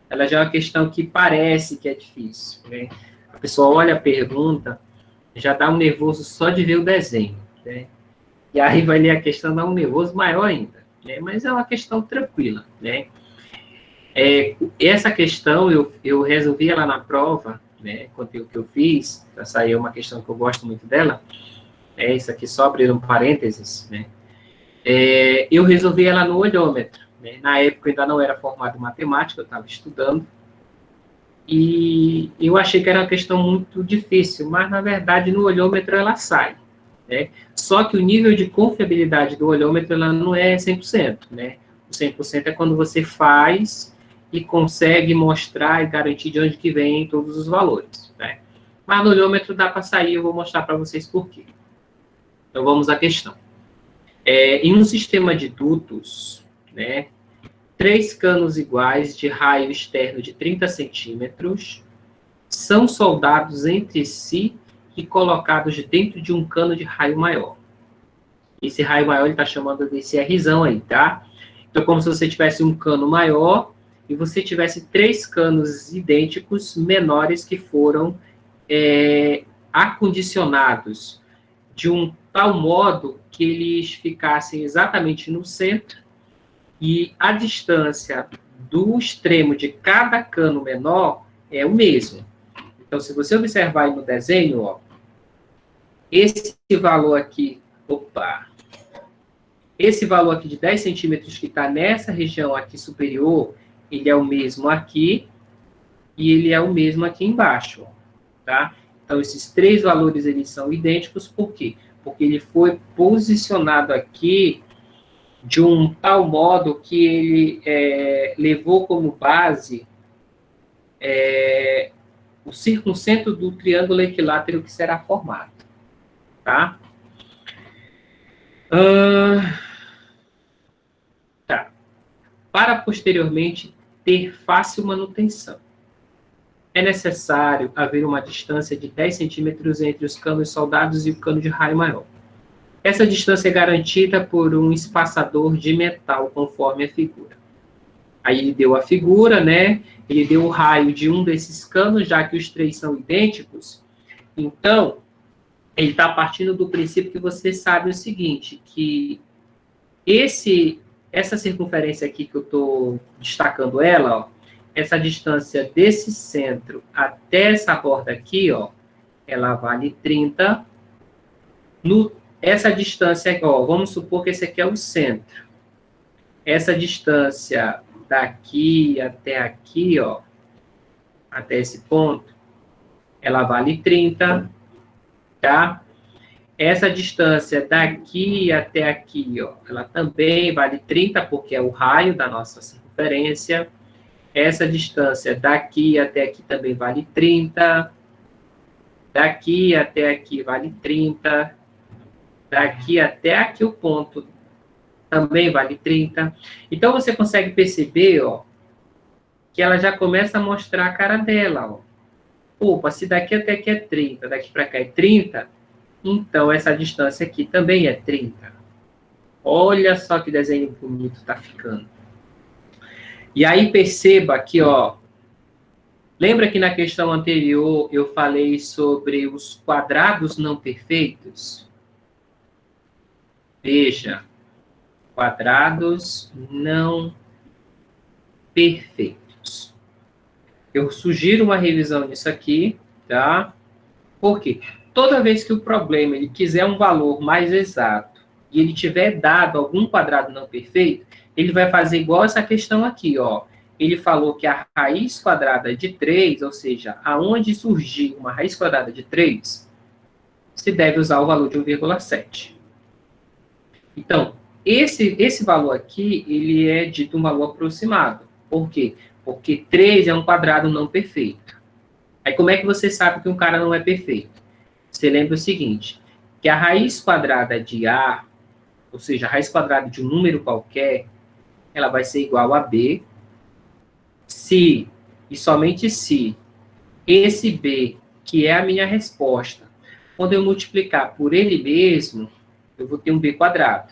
Ela já é uma questão que parece que é difícil, né? A pessoa olha a pergunta, já dá um nervoso só de ver o desenho, né? E aí vai ler a questão, dá um nervoso maior ainda, né? Mas é uma questão tranquila, né? Essa questão eu resolvi ela na prova, né? Conteúdo que eu fiz, essa aí é uma questão que eu gosto muito dela, isso aqui só abrir um parênteses, né? Eu resolvi ela no olhômetro, né? Na época eu ainda não era formado em matemática, eu estava estudando, e eu achei que era uma questão muito difícil, mas na verdade no olhômetro ela sai, né? Só que o nível de confiabilidade do olhômetro ela não é 100%, né? O 100% é quando você faz e consegue mostrar e garantir de onde que vem todos os valores, né? Mas no olhômetro dá para sair, eu vou mostrar para vocês por quê. Então vamos à questão. Em um sistema de dutos, né, 3 canos iguais de raio externo de 30 centímetros são soldados entre si e colocados dentro de um cano de raio maior. Esse raio maior ele está chamando desse Rzão aí, tá? Então, como se você tivesse um cano maior e você tivesse 3 canos idênticos menores que foram acondicionados de um tal modo que eles ficassem exatamente no centro e a distância do extremo de cada cano menor é o mesmo. Então, se você observar aí no desenho, ó, esse valor aqui, esse valor aqui de 10 centímetros que está nessa região aqui superior, ele é o mesmo aqui e ele é o mesmo aqui embaixo, tá? Então, esses 3 valores, eles são idênticos, por quê? Porque ele foi posicionado aqui de um tal modo que ele levou como base o circuncentro do triângulo equilátero que será formado, tá? Para posteriormente ter fácil manutenção, é necessário haver uma distância de 10 centímetros entre os canos soldados e o cano de raio maior. Essa distância é garantida por um espaçador de metal, conforme a figura. Aí ele deu a figura, né? Ele deu o raio de um desses canos, já que os 3 são idênticos. Então, ele está partindo do princípio que você sabe o seguinte, que essa circunferência aqui que eu estou destacando ela, ó, essa distância desse centro até essa borda aqui, ó, ela vale 30. Essa distância, ó, vamos supor que esse aqui é o centro. essa distância daqui até aqui, ó, até esse ponto, ela vale 30, tá? Essa distância daqui até aqui, ó, ela também vale 30, porque é o raio da nossa circunferência. Essa distância daqui até aqui também vale 30. Daqui até aqui vale 30. Daqui até aqui o ponto também vale 30. Então, você consegue perceber, ó, que ela já começa a mostrar a cara dela, ó. Opa, se daqui até aqui é 30, daqui para cá é 30, então essa distância aqui também é 30. Olha só que desenho bonito está ficando. E aí perceba que, ó, lembra que na questão anterior eu falei sobre os quadrados não perfeitos? Veja, quadrados não perfeitos. Eu sugiro uma revisão nisso aqui, tá? Por quê? Toda vez que o problema ele quiser um valor mais exato e ele tiver dado algum quadrado não perfeito, ele vai fazer igual essa questão aqui, ó. Ele falou que a raiz quadrada de 3, ou seja, aonde surgir uma raiz quadrada de 3, se deve usar o valor de 1,7. Então, esse valor aqui, ele é dito um valor aproximado. Por quê? Porque 3 é um quadrado não perfeito. Aí, como é que você sabe que um cara não é perfeito? Você lembra o seguinte, que a raiz quadrada de A, ou seja, a raiz quadrada de um número qualquer, ela vai ser igual a B, se, e somente se, esse B, que é a minha resposta, quando eu multiplicar por ele mesmo, eu vou ter um B quadrado.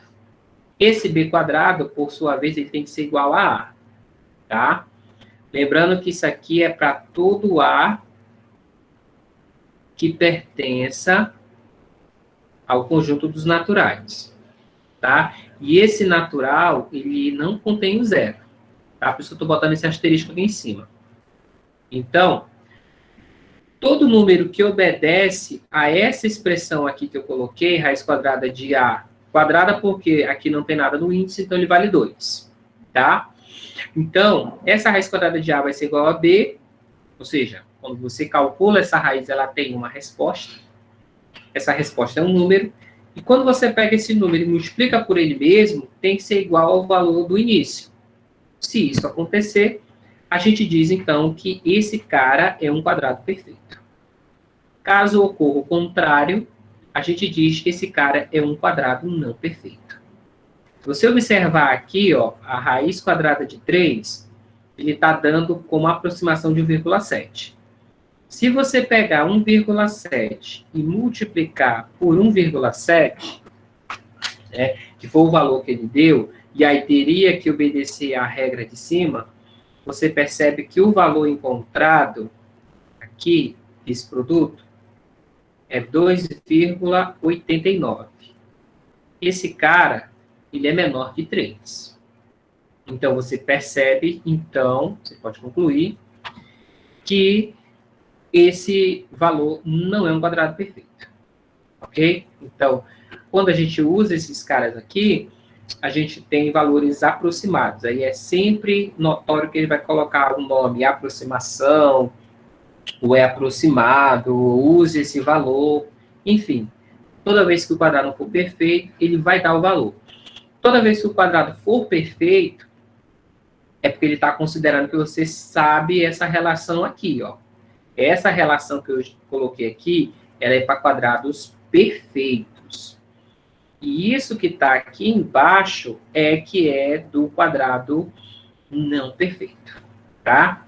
Esse B quadrado, por sua vez, ele tem que ser igual a A, tá? Lembrando que isso aqui é para todo A que pertença ao conjunto dos naturais, tá? E esse natural, ele não contém o zero, tá? Por isso que eu estou botando esse asterisco aqui em cima. Então, todo número que obedece a essa expressão aqui que eu coloquei, raiz quadrada de A quadrada, porque aqui não tem nada no índice, então ele vale 2, tá? Então, essa raiz quadrada de A vai ser igual a B, ou seja, quando você calcula essa raiz, ela tem uma resposta. Essa resposta é um número. E quando você pega esse número e multiplica por ele mesmo, tem que ser igual ao valor do início. Se isso acontecer, a gente diz, então, que esse cara é um quadrado perfeito. Caso ocorra o contrário, a gente diz que esse cara é um quadrado não perfeito. Se você observar aqui, ó, a raiz quadrada de 3, ele está dando como aproximação de 1,7. Se você pegar 1,7 e multiplicar por 1,7, né, que foi o valor que ele deu, e aí teria que obedecer à regra de cima, você percebe que o valor encontrado aqui, esse produto, é 2,89. Esse cara, ele é menor que 3. Então, você percebe, então, você pode concluir, que esse valor não é um quadrado perfeito. Ok? Então, quando a gente usa esses caras aqui, a gente tem valores aproximados. Aí é sempre notório que ele vai colocar o nome aproximação, ou é aproximado, ou use esse valor. Enfim, toda vez que o quadrado não for perfeito, ele vai dar o valor. Toda vez que o quadrado for perfeito, é porque ele está considerando que você sabe essa relação aqui, ó. Essa relação que eu coloquei aqui, ela é para quadrados perfeitos. E isso que está aqui embaixo é que é do quadrado não perfeito, tá?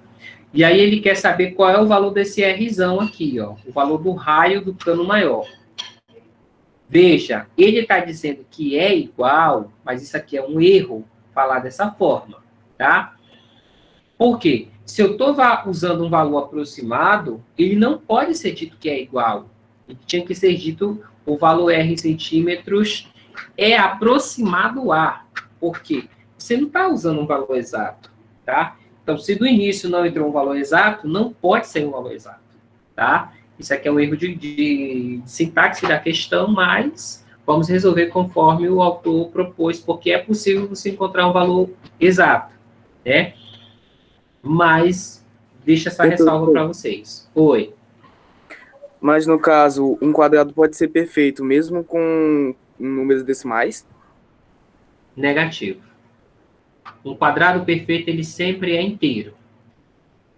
E aí ele quer saber qual é o valor desse Rzão aqui, ó. O valor do raio do cano maior. Veja, ele está dizendo que é igual, mas isso aqui é um erro falar dessa forma, tá? Por quê? Se eu estou usando um valor aproximado, ele não pode ser dito que é igual. Ele tinha que ser dito o valor R em centímetros é aproximado a. Por quê? Você não está usando um valor exato, tá? Então, se do início não entrou um valor exato, não pode ser um valor exato, tá? Isso aqui é um erro de sintaxe da questão, mas vamos resolver conforme o autor propôs, porque é possível você encontrar um valor exato, né? Mas deixa essa ressalva para vocês. Oi. Mas, no caso, um quadrado pode ser perfeito, mesmo com números decimais? Negativo. Um quadrado perfeito, ele sempre é inteiro.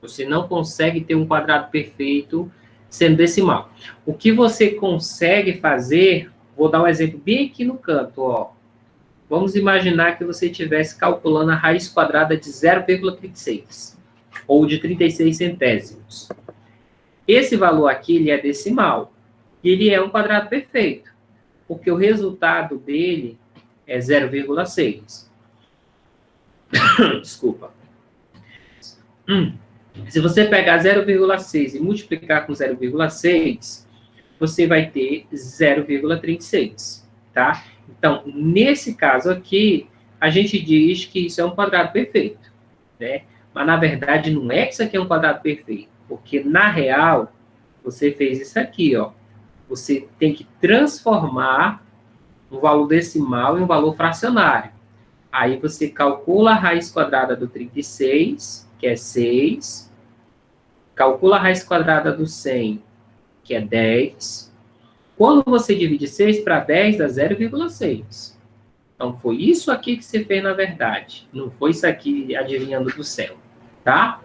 Você não consegue ter um quadrado perfeito sendo decimal. O que você consegue fazer, vou dar um exemplo bem aqui no canto, ó. Vamos imaginar que você estivesse calculando a raiz quadrada de 0,36, ou de 36 centésimos. Esse valor aqui, ele é decimal, e ele é um quadrado perfeito, porque o resultado dele é 0,6. Desculpa. Se você pegar 0,6 e multiplicar com 0,6, você vai ter 0,36, tá? Então, nesse caso aqui, a gente diz que isso é um quadrado perfeito, né? Mas, na verdade, não é que isso aqui é um quadrado perfeito, porque, na real, você fez isso aqui, ó. Você tem que transformar um valor decimal em um valor fracionário. Aí você calcula a raiz quadrada do 36, que é 6. Calcula a raiz quadrada do 100, que é 10. Quando você divide 6 para 10, dá 0,6. Então, foi isso aqui que você fez na verdade. Não foi isso aqui adivinhando do céu, tá?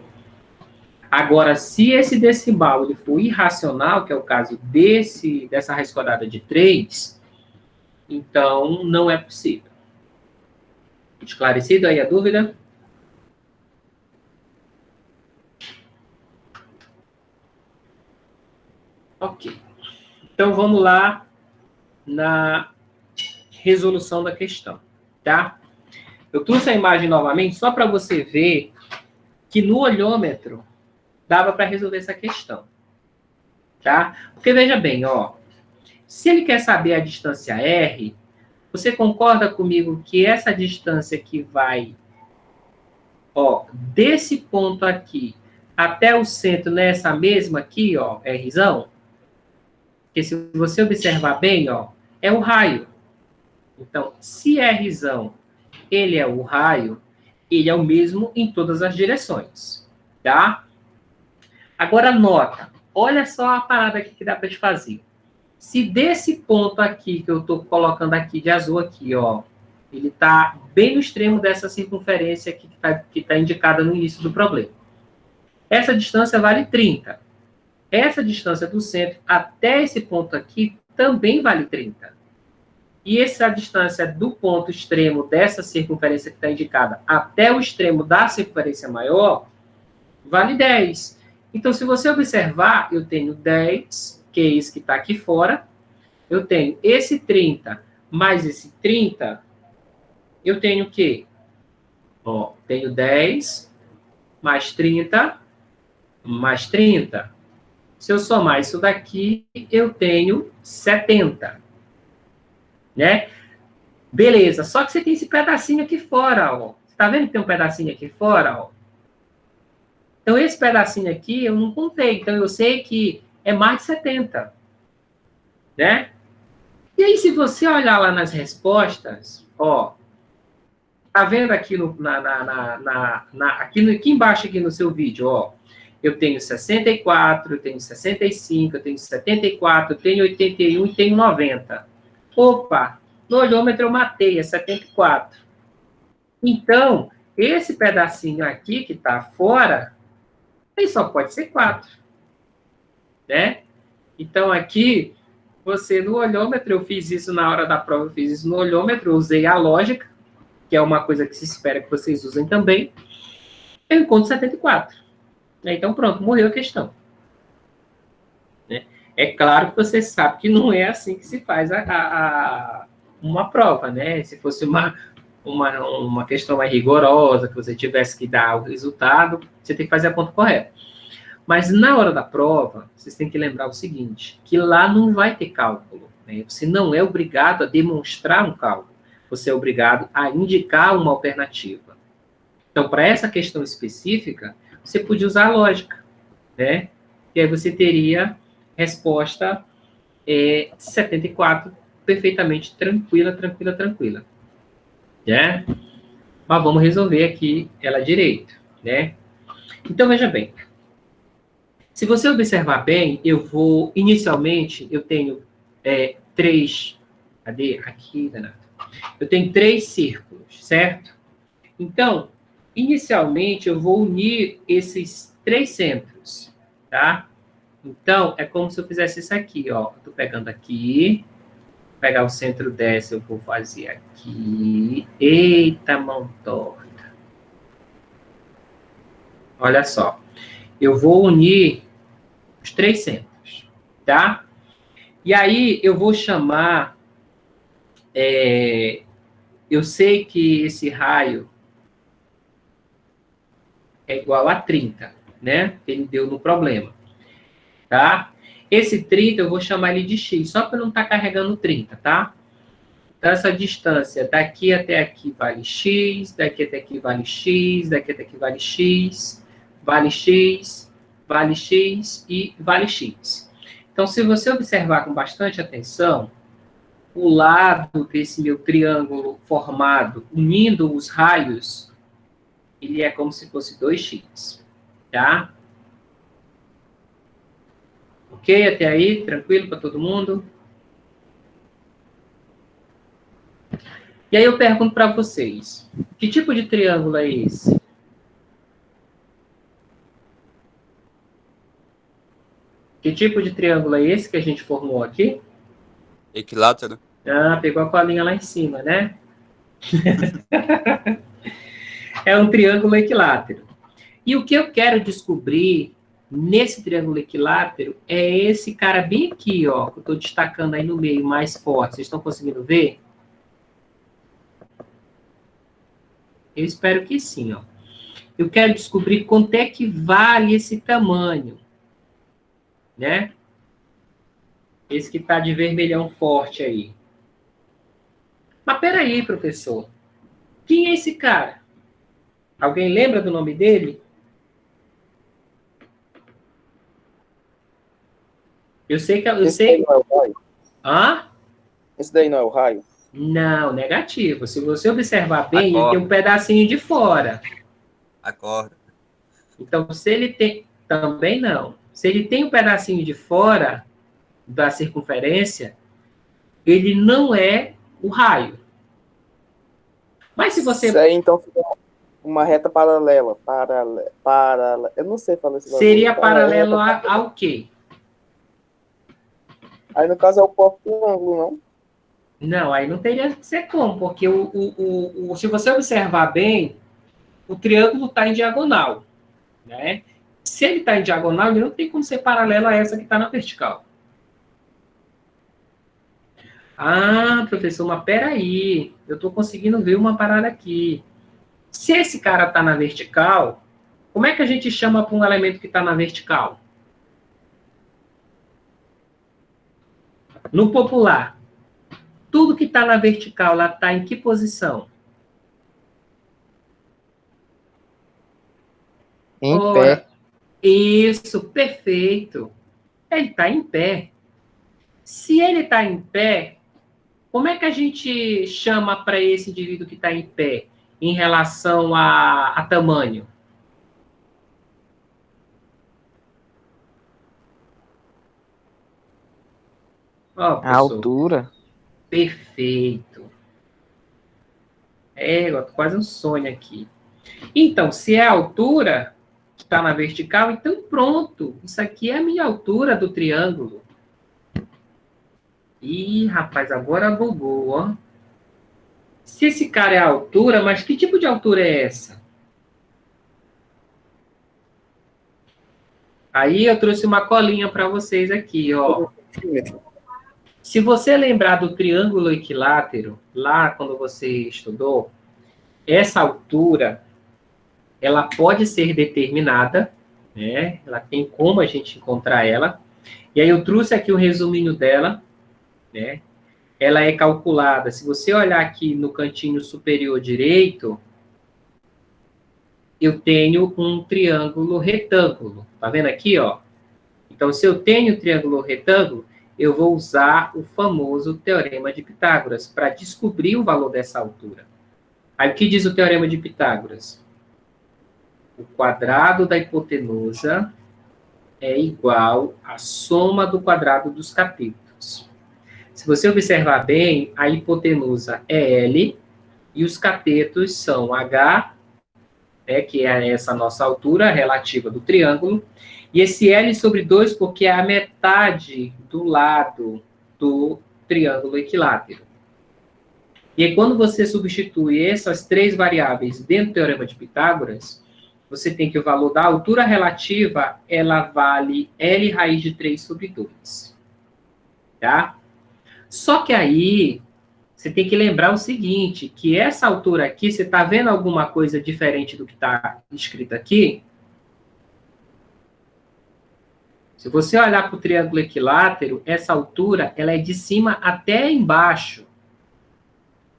Agora, se esse decimal ele for irracional, que é o caso dessa raiz quadrada de 3, então não é possível. Esclarecido aí a dúvida? Ok. Então, vamos lá na resolução da questão, tá? Eu trouxe a imagem novamente só para você ver que no olhômetro dava para resolver essa questão, tá? Porque veja bem, ó, se ele quer saber a distância R, você concorda comigo que essa distância que vai, ó, desse ponto aqui até o centro, nessa mesma aqui, ó, Rzão? Porque se você observar bem, ó, é o raio. Então, se Rzão, ele é o raio, ele é o mesmo em todas as direções, tá? Agora, nota, olha só a parada aqui que dá para te fazer. Se desse ponto aqui, que eu estou colocando aqui de azul aqui, ó, ele está bem no extremo dessa circunferência aqui que tá indicada no início do problema. Essa distância vale 30. Essa distância do centro até esse ponto aqui também vale 30. E essa distância do ponto extremo dessa circunferência que está indicada até o extremo da circunferência maior vale 10. Então, se você observar, eu tenho 10, que é esse que está aqui fora. Eu tenho esse 30 mais esse 30. Eu tenho o quê? Ó, tenho 10 mais 30 mais 30. Se eu somar isso daqui, eu tenho 70. Né? Beleza, só que você tem esse pedacinho aqui fora, ó. Você tá vendo que tem um pedacinho aqui fora, ó? Então, esse pedacinho aqui eu não contei. Então, eu sei que é mais de 70. Né? E aí, se você olhar lá nas respostas, ó, tá vendo aqui, aqui embaixo aqui no seu vídeo, ó, eu tenho 64, eu tenho 65, eu tenho 74, eu tenho 81 e tenho 90. Opa, no olhômetro eu matei, é 74. Então, esse pedacinho aqui que está fora, aí só pode ser 4. Né? Então, aqui, você no olhômetro, eu fiz isso na hora da prova, eu fiz isso no olhômetro, eu usei a lógica, que é uma coisa que se espera que vocês usem também, eu encontro 74. Então, pronto, morreu a questão. Né? É claro que você sabe que não é assim que se faz uma prova, né? Se fosse uma questão mais rigorosa, que você tivesse que dar o resultado, você tem que fazer a conta correta. Mas na hora da prova, vocês têm que lembrar o seguinte, que lá não vai ter cálculo. Né? Você não é obrigado a demonstrar um cálculo. Você é obrigado a indicar uma alternativa. Então, para essa questão específica, você podia usar a lógica, né? E aí você teria resposta 74 perfeitamente tranquila, né? Mas vamos resolver aqui ela direito, né? Então, veja bem. Se você observar bem, inicialmente, eu tenho 3, cadê? Aqui, Renato. Eu tenho 3 círculos, certo? Então, inicialmente, eu vou unir esses 3 centros, tá? Então, é como se eu fizesse isso aqui, ó. Eu tô pegando aqui, vou pegar o centro dessa, eu vou fazer aqui. Eita, mão torta. Olha só. Eu vou unir os 3 centros, tá? E aí, eu vou chamar... eu sei que esse raio é igual a 30, né? Ele deu no problema, tá? Esse 30 eu vou chamar ele de x, só para não estar carregando 30, tá? Então, essa distância daqui até aqui vale x, daqui até aqui vale x, daqui até aqui vale x, vale x, vale x e vale x. Então, se você observar com bastante atenção, o lado desse meu triângulo formado, unindo os raios, ele é como se fosse 2x, tá? Ok? Até aí? Tranquilo para todo mundo? E aí eu pergunto para vocês, que tipo de triângulo é esse? Que tipo de triângulo é esse que a gente formou aqui? Equilátero. Ah, pegou a colinha lá em cima, né? É um triângulo equilátero. E o que eu quero descobrir nesse triângulo equilátero é esse cara bem aqui, ó, que eu estou destacando aí no meio, mais forte. Vocês estão conseguindo ver? Eu espero que sim, ó. Eu quero descobrir quanto é que vale esse tamanho, né? Esse que está de vermelhão forte aí. Mas peraí, professor. Quem é esse cara? Alguém lembra do nome dele? Eu sei que... Esse daí não é o raio? Hã? Esse daí não é o raio? Não, negativo. Se você observar bem, ele Acorda. tem um pedacinho de fora. Acorda. Então, se ele tem... Também não. Se ele tem um pedacinho de fora da circunferência, ele não é o raio. Mas se você... Isso aí, então, fica uma reta paralela. Eu não sei falar esse bagulho. Seria paralelo ao quê? Aí, no caso, é o próprio ângulo, não? Não, aí não teria que ser como, porque se você observar bem, o triângulo está em diagonal, né? Se ele está em diagonal, ele não tem como ser paralelo a essa que está na vertical. Ah, professor, mas peraí, eu estou conseguindo ver uma parada aqui. Se esse cara está na vertical, como é que a gente chama para um elemento que está na vertical? No popular, tudo que está na vertical, ela está em que posição? Em Ora, pé. isso, perfeito. Ele está em pé. Se ele está em pé, como é que a gente chama para esse indivíduo que está em pé em relação a tamanho? Ó, A professor, altura. perfeito. Quase um sonho aqui. Então, se é a altura que está na vertical, então pronto. Isso aqui é a minha altura do triângulo. Ih, rapaz, agora bugou, ó. Se esse cara é a altura, mas que tipo de altura é essa? Aí eu trouxe uma colinha para vocês aqui, ó. Se você lembrar do triângulo equilátero, lá quando você estudou, essa altura, ela pode ser determinada, né? Ela tem como a gente encontrar ela. E aí eu trouxe aqui o resuminho dela, né? Ela é calculada, se você olhar aqui no cantinho superior direito, eu tenho um triângulo retângulo. Tá vendo aqui, ó? Então, se eu tenho triângulo retângulo, eu vou usar o famoso Teorema de Pitágoras para descobrir o valor dessa altura. Aí, o que diz o Teorema de Pitágoras? O quadrado da hipotenusa é igual à soma do quadrado dos catetos. Se você observar bem, a hipotenusa é L e os catetos são H, que é essa nossa altura relativa do triângulo, e esse L sobre 2 porque é a metade do lado do triângulo equilátero. E aí, quando você substitui essas três variáveis dentro do Teorema de Pitágoras, você tem que o valor da altura relativa, ela vale L raiz de 3 sobre 2. Tá? Só que aí, você tem que lembrar o seguinte, que essa altura aqui, você está vendo alguma coisa diferente do que está escrito aqui? Se você olhar para o triângulo equilátero, essa altura, ela é de cima até embaixo.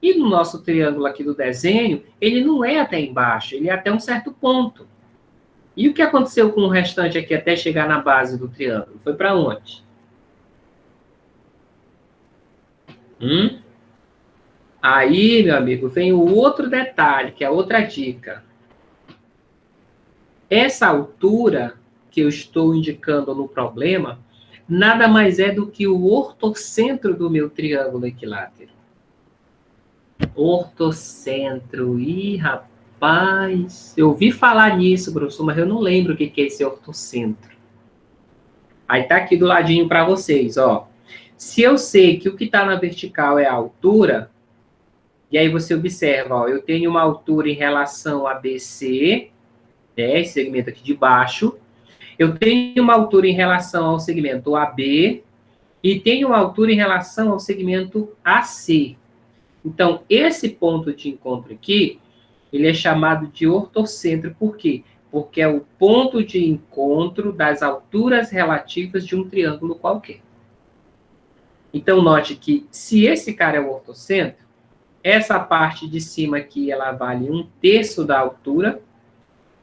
E no nosso triângulo aqui do desenho, ele não é até embaixo, ele é até um certo ponto. E o que aconteceu com o restante aqui até chegar na base do triângulo? Foi para onde? Aí, meu amigo, vem o outro detalhe, que é outra dica. Essa altura que eu estou indicando no problema, nada mais é do que o ortocentro do meu triângulo equilátero. Ortocentro. Ih, rapaz, eu ouvi falar nisso, professor, mas eu não lembro o que é esse ortocentro. Aí tá aqui do ladinho para vocês, ó. Se eu sei que o que está na vertical é a altura, e aí você observa, ó, eu tenho uma altura em relação a BC, né, esse segmento aqui de baixo, eu tenho uma altura em relação ao segmento AB, e tenho uma altura em relação ao segmento AC. Então, esse ponto de encontro aqui, ele é chamado de ortocentro. Por quê? Porque é o ponto de encontro das alturas relativas de um triângulo qualquer. Então, note que se esse cara é o ortocentro, essa parte de cima aqui, ela vale 1/3 da altura,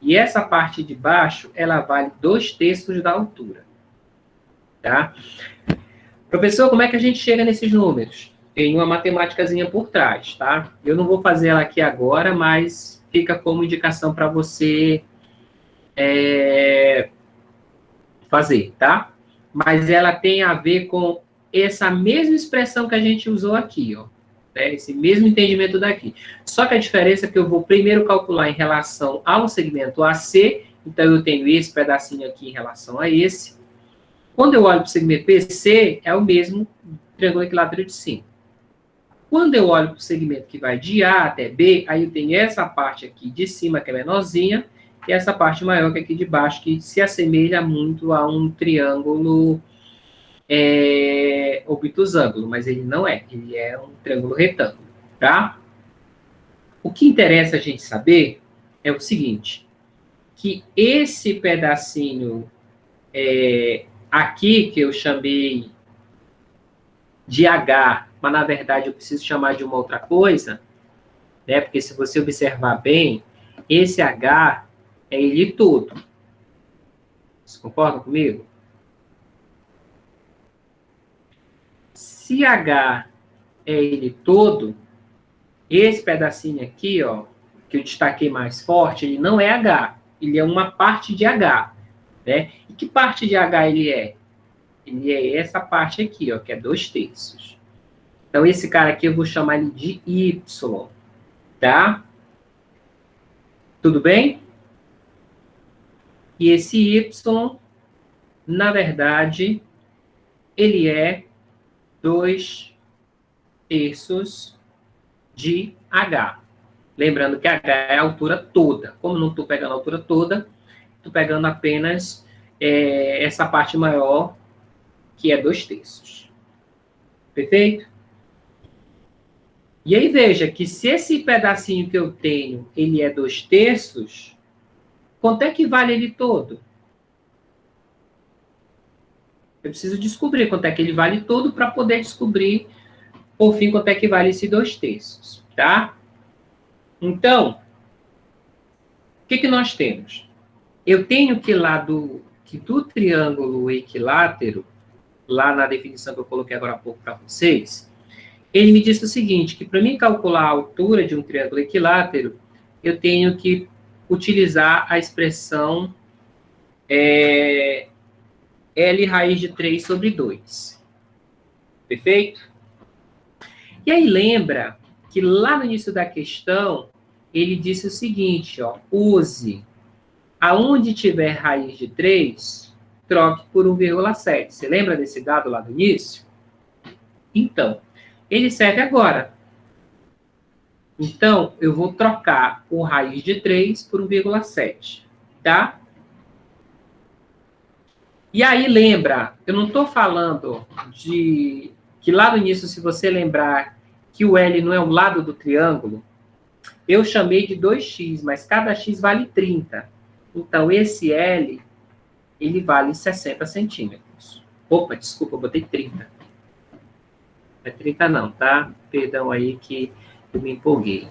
e essa parte de baixo, ela vale 2/3 da altura. Tá? Professor, como é que a gente chega nesses números? Tem uma matemáticazinha por trás, tá? Eu não vou fazer ela aqui agora, mas fica como indicação para você fazer, tá? Mas ela tem a ver com essa mesma expressão que a gente usou aqui, ó. Né? Esse mesmo entendimento daqui. Só que a diferença é que eu vou primeiro calcular em relação ao segmento AC, então eu tenho esse pedacinho aqui em relação a esse. Quando eu olho para o segmento PC, é o mesmo triângulo equilátero de cima. Quando eu olho para o segmento que vai de A até B, aí eu tenho essa parte aqui de cima, que é menorzinha, e essa parte maior, que é aqui de baixo, que se assemelha muito a um triângulo obtusângulo, mas ele não é, ele é um triângulo retângulo, tá? O que interessa a gente saber é o seguinte, que esse pedacinho aqui, que eu chamei de H, mas na verdade eu preciso chamar de uma outra coisa, né? Porque se você observar bem, esse H é ele todo. Vocês concordam comigo? Se H é ele todo, esse pedacinho aqui, ó, que eu destaquei mais forte, ele não é H, ele é uma parte de H, né? E que parte de H ele é? Ele é essa parte aqui, ó, que é 2/3. Então, esse cara aqui eu vou chamar ele de Y, tá? Tudo bem? E esse Y, na verdade, ele é 2/3 de H. Lembrando que H é a altura toda. Como não estou pegando a altura toda, estou pegando apenas essa parte maior, que é 2/3. Perfeito? E aí, veja que se esse pedacinho que eu tenho, ele é 2/3, quanto é que vale ele todo? Eu preciso descobrir quanto é que ele vale todo para poder descobrir, por fim, quanto é que vale esse 2/3, tá? Então, o que nós temos? Eu tenho que lá do triângulo equilátero, lá na definição que eu coloquei agora há pouco para vocês, ele me disse o seguinte, que para mim calcular a altura de um triângulo equilátero, eu tenho que utilizar a expressão L raiz de 3 sobre 2. Perfeito? E aí lembra que lá no início da questão, ele disse o seguinte, ó, use aonde tiver raiz de 3, troque por 1,7. Você lembra desse dado lá do início? Então, ele serve agora. Então, eu vou trocar o raiz de 3 por 1,7, tá? E aí, lembra, eu não estou falando de... que lá no início, se você lembrar que o L não é um lado do triângulo, eu chamei de 2x, mas cada x vale 30. Então, esse L, ele vale 60 centímetros. Opa, desculpa, eu botei 30. Não é 30 não, tá? Perdão aí que eu me empolguei.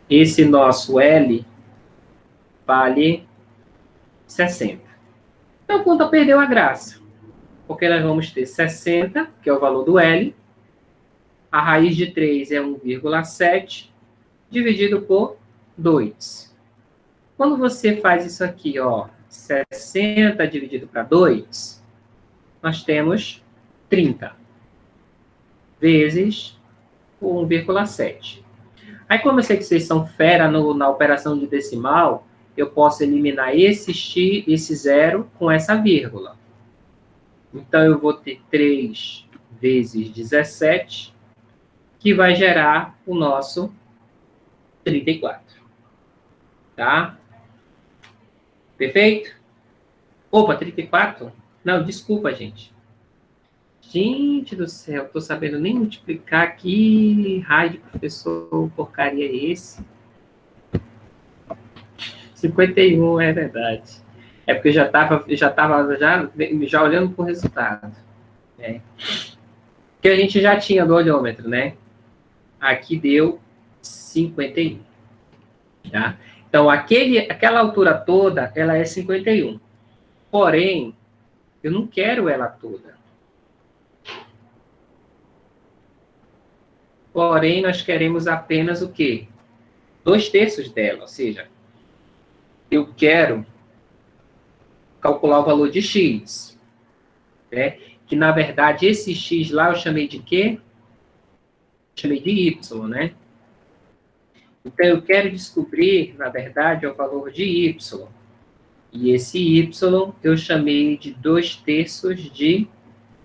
Esse nosso L vale 60. Então, a conta perdeu a graça. Porque nós vamos ter 60, que é o valor do L. A raiz de 3 é 1,7, dividido por 2. Quando você faz isso aqui, ó, 60 dividido para 2, nós temos 30 vezes o 1,7. Aí, como eu sei que vocês são fera na operação de decimal, eu posso eliminar esse x, esse zero com essa vírgula. Então, eu vou ter 3 vezes 17, que vai gerar o nosso 34. Tá? Perfeito? Opa, 34? Não, desculpa, gente. Gente do céu, estou sabendo nem multiplicar aqui. Raio de professor, porcaria é esse? 51, é verdade. É porque eu já estava já olhando para o resultado. Né? Que a gente já tinha do olhômetro, né? Aqui deu 51. Tá? Então, aquela altura toda, ela é 51. Porém, eu não quero ela toda. Porém, nós queremos apenas o quê? 2/3 dela, ou seja, eu quero calcular o valor de x, né? Que, na verdade, esse x lá eu chamei de quê? Chamei de y, né? Então, eu quero descobrir, na verdade, o valor de y. E esse y eu chamei de 2/3 de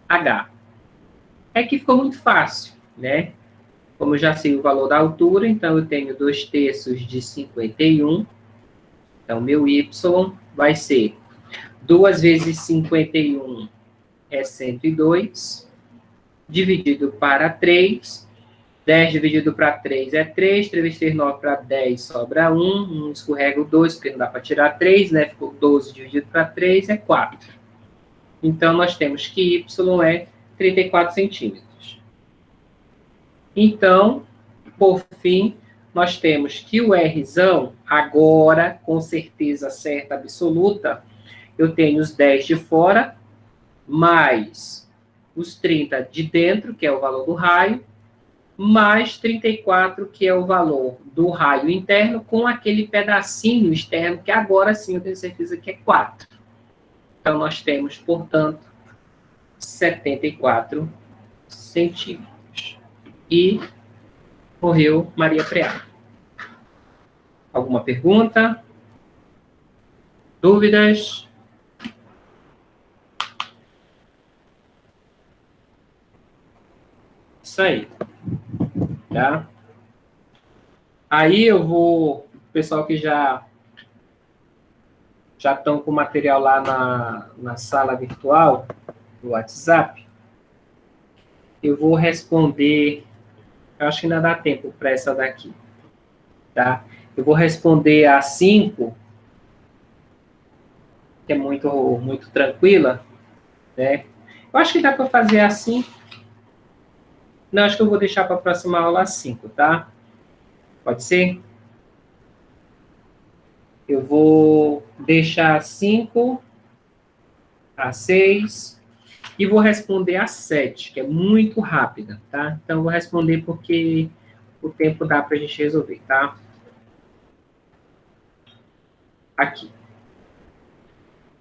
h. É que ficou muito fácil, né? Como eu já sei o valor da altura, então eu tenho 2/3 de 51. Então, meu y vai ser 2 vezes 51 é 102, dividido para 3. 10 dividido para 3 é 3. 3 vezes 3, 9 para 10, sobra 1. 1 escorrega o 2, porque não dá para tirar 3, né? Ficou 12 dividido para 3 é 4. Então, nós temos que y é 34 centímetros. Então, por fim, nós temos que o Rzão, agora, com certeza certa absoluta, eu tenho os 10 de fora, mais os 30 de dentro, que é o valor do raio, mais 34, que é o valor do raio interno, com aquele pedacinho externo, que agora sim eu tenho certeza que é 4. Então, nós temos, portanto, 74 centímetros. E morreu Maria Preá. Alguma pergunta? Dúvidas? Isso aí. Tá? Aí eu vou... O pessoal que já estão com o material lá na sala virtual, no WhatsApp, eu vou responder... Eu acho que ainda dá tempo para essa daqui. Tá? Eu vou responder a 5, que é muito tranquila. Né? Eu acho que dá para fazer assim. Não, acho que eu vou deixar para a próxima aula 5, tá? Pode ser? Eu vou deixar 5 a 6 e vou responder a 7, que é muito rápida, tá? Então, eu vou responder porque o tempo dá para a gente resolver, tá? Aqui.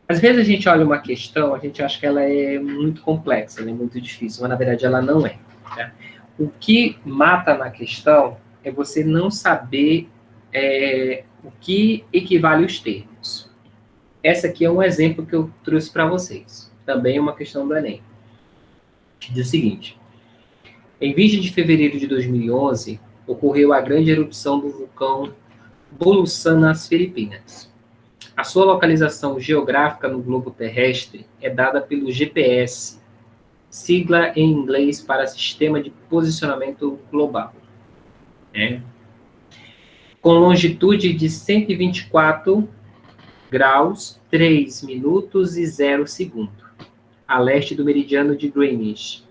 Às vezes a gente olha uma questão, a gente acha que ela é muito complexa, ela é muito difícil, mas na verdade ela não é. Né? O que mata na questão é você não saber o que equivale os termos. Essa aqui é um exemplo que eu trouxe para vocês. Também é uma questão do Enem. Diz o seguinte: em 20 de fevereiro de 2011, ocorreu a grande erupção do vulcão Bulusan nas Filipinas. A sua localização geográfica no globo terrestre é dada pelo GPS, sigla em inglês para Sistema de Posicionamento Global. Né? Com longitude de 124 graus, 3 minutos e 0 segundo, a leste do meridiano de Greenwich.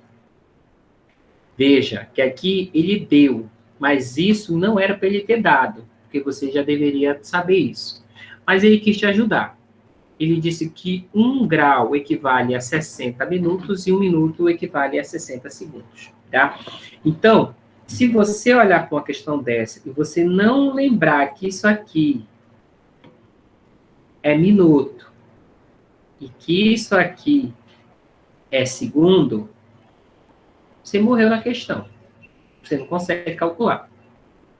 Veja que aqui ele deu, mas isso não era para ele ter dado, porque você já deveria saber isso. Mas ele quis te ajudar. Ele disse que 1 grau equivale a 60 minutos e 1 minuto equivale a 60 segundos. Tá? Então, se você olhar para uma questão dessa e você não lembrar que isso aqui é minuto e que isso aqui é segundo, você morreu na questão. Você não consegue calcular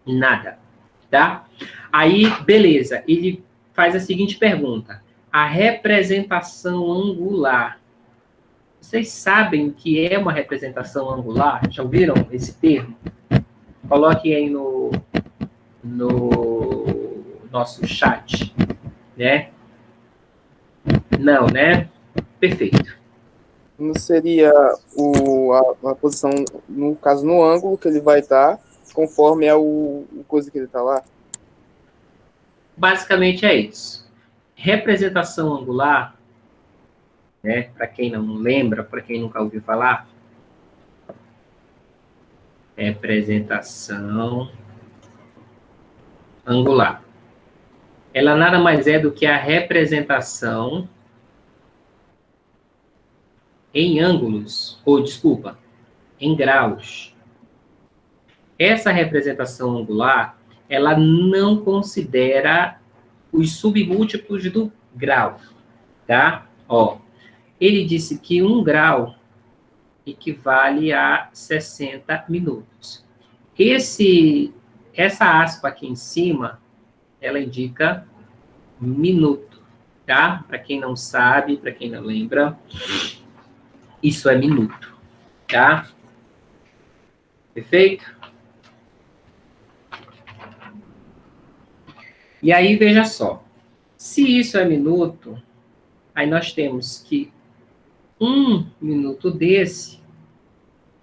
nada, tá? Aí, beleza, ele faz a seguinte pergunta: a representação angular. Vocês sabem o que é uma representação angular? Já ouviram esse termo? Coloquem aí no nosso chat, né? Não, né? Perfeito. Não seria a posição, no caso, no ângulo que ele vai estar, conforme é o coisa que ele está lá? Basicamente é isso. Representação angular, né? Para quem não lembra, para quem nunca ouviu falar, representação angular. Ela nada mais é do que a representação em ângulos, ou desculpa, em graus. Essa representação angular, ela não considera os submúltiplos do grau, tá? Ó, ele disse que 1 grau equivale a 60 minutos. Essa aspa aqui em cima, ela indica minuto, tá? Para quem não sabe, para quem não lembra, isso é minuto, tá? Perfeito? E aí, veja só. Se isso é minuto, aí nós temos que 1 minuto desse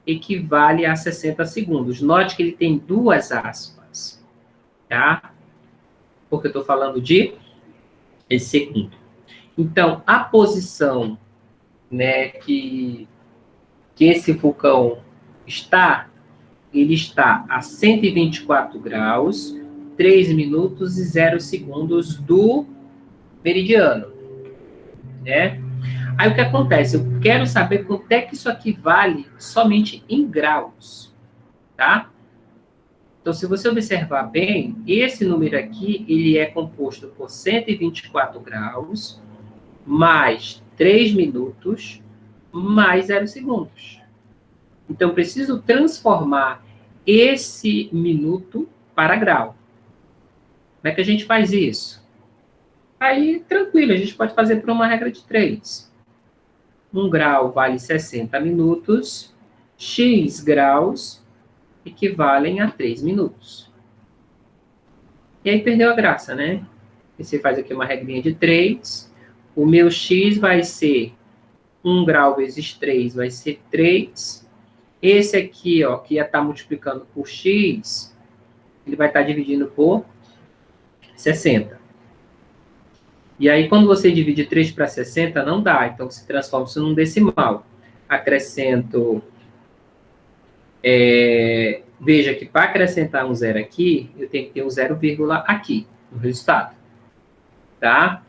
equivale a 60 segundos. Note que ele tem 2 aspas, tá? Porque eu estou falando de segundo. Então, a posição, né, que esse vulcão está, ele está a 124 graus, 3 minutos e 0 segundos do meridiano, né? Aí o que acontece? Eu quero saber quanto é que isso aqui vale somente em graus, tá? Então, se você observar bem, esse número aqui, ele é composto por 124 graus, mais 3 minutos, mais 0 segundos. Então, eu preciso transformar esse minuto para grau. Como é que a gente faz isso? Aí, tranquilo, a gente pode fazer por uma regra de 3. 1 grau vale 60 minutos, x graus equivalem a 3 minutos. E aí perdeu a graça, né? E você faz aqui uma regrinha de 3. O meu x vai ser 1 grau vezes 3 vai ser 3. Esse aqui, ó, que ia estar multiplicando por x, ele vai estar dividindo por 60. E aí, quando você divide 3 para 60, não dá. Então, se transforma isso num decimal. Acrescento... veja que para acrescentar um zero aqui, eu tenho que ter um 0, aqui, no resultado. tá?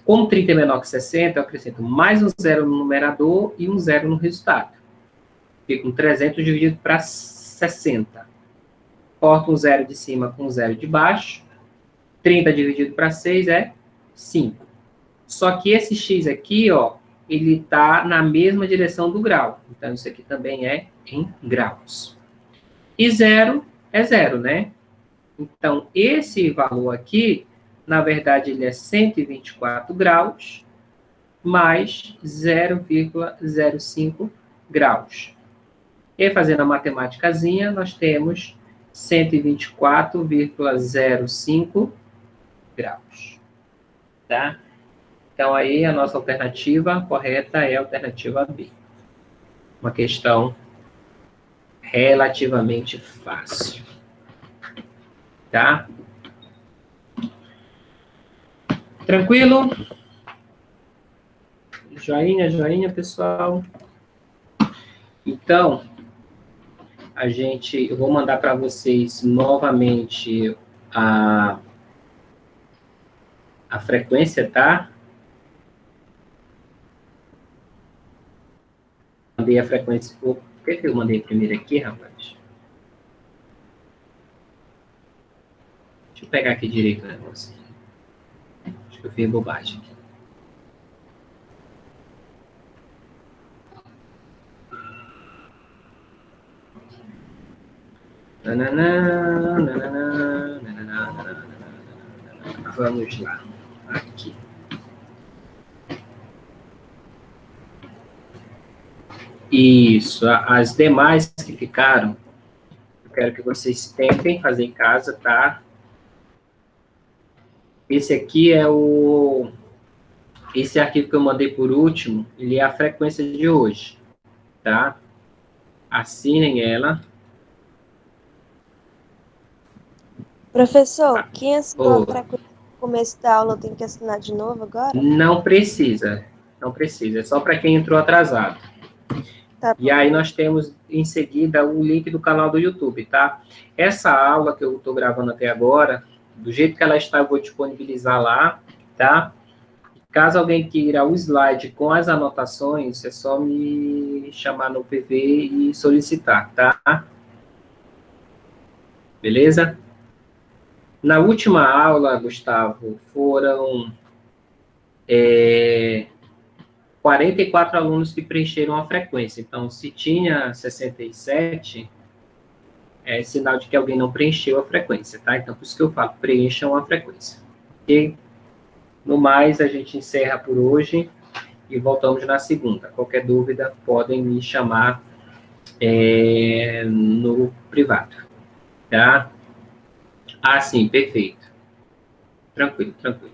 Como 30 é menor que 60, eu acrescento mais um zero no numerador e um zero no resultado. Fica um 300 dividido para 60. Corto um zero de cima com um zero de baixo. 30 dividido para 6 é 5. Só que esse x aqui, ó, ele está na mesma direção do grau. Então, isso aqui também é em graus. E zero é zero, né? Então, esse valor aqui, na verdade, ele é 124 graus mais 0,05 graus. E fazendo a matemáticazinha, nós temos 124,05 graus. Tá? Então, aí, a nossa alternativa correta é a alternativa B. Uma questão relativamente fácil. Tá? Tranquilo? Joinha, joinha, pessoal. Então, eu vou mandar para vocês novamente a frequência, tá? Mandei a frequência. Por que eu mandei primeiro aqui, rapaz? Deixa eu pegar aqui direito o negócio. Acho que eu fiz bobagem aqui. Vamos lá. Aqui. Isso. As demais que ficaram, eu quero que vocês tentem fazer em casa, tá? Esse aqui é esse arquivo que eu mandei por último, ele é a frequência de hoje, tá? Assinem ela. Professor, quem assinou a frequência no começo da aula tem que assinar de novo agora? Não precisa, não precisa. É só para quem entrou atrasado. Tá. E aí nós temos em seguida o link do canal do YouTube, tá? Essa aula que eu estou gravando até agora, do jeito que ela está, eu vou disponibilizar lá, tá? Caso alguém queira o slide com as anotações, é só me chamar no PV e solicitar, tá? Beleza? Na última aula, Gustavo, foram 44 alunos que preencheram a frequência. Então, se tinha 67, é sinal de que alguém não preencheu a frequência, tá? Então, por isso que eu falo, preencham a frequência. Ok? No mais, a gente encerra por hoje e voltamos na segunda. Qualquer dúvida, podem me chamar no privado, tá? Ah, sim, perfeito. Tranquilo, tranquilo.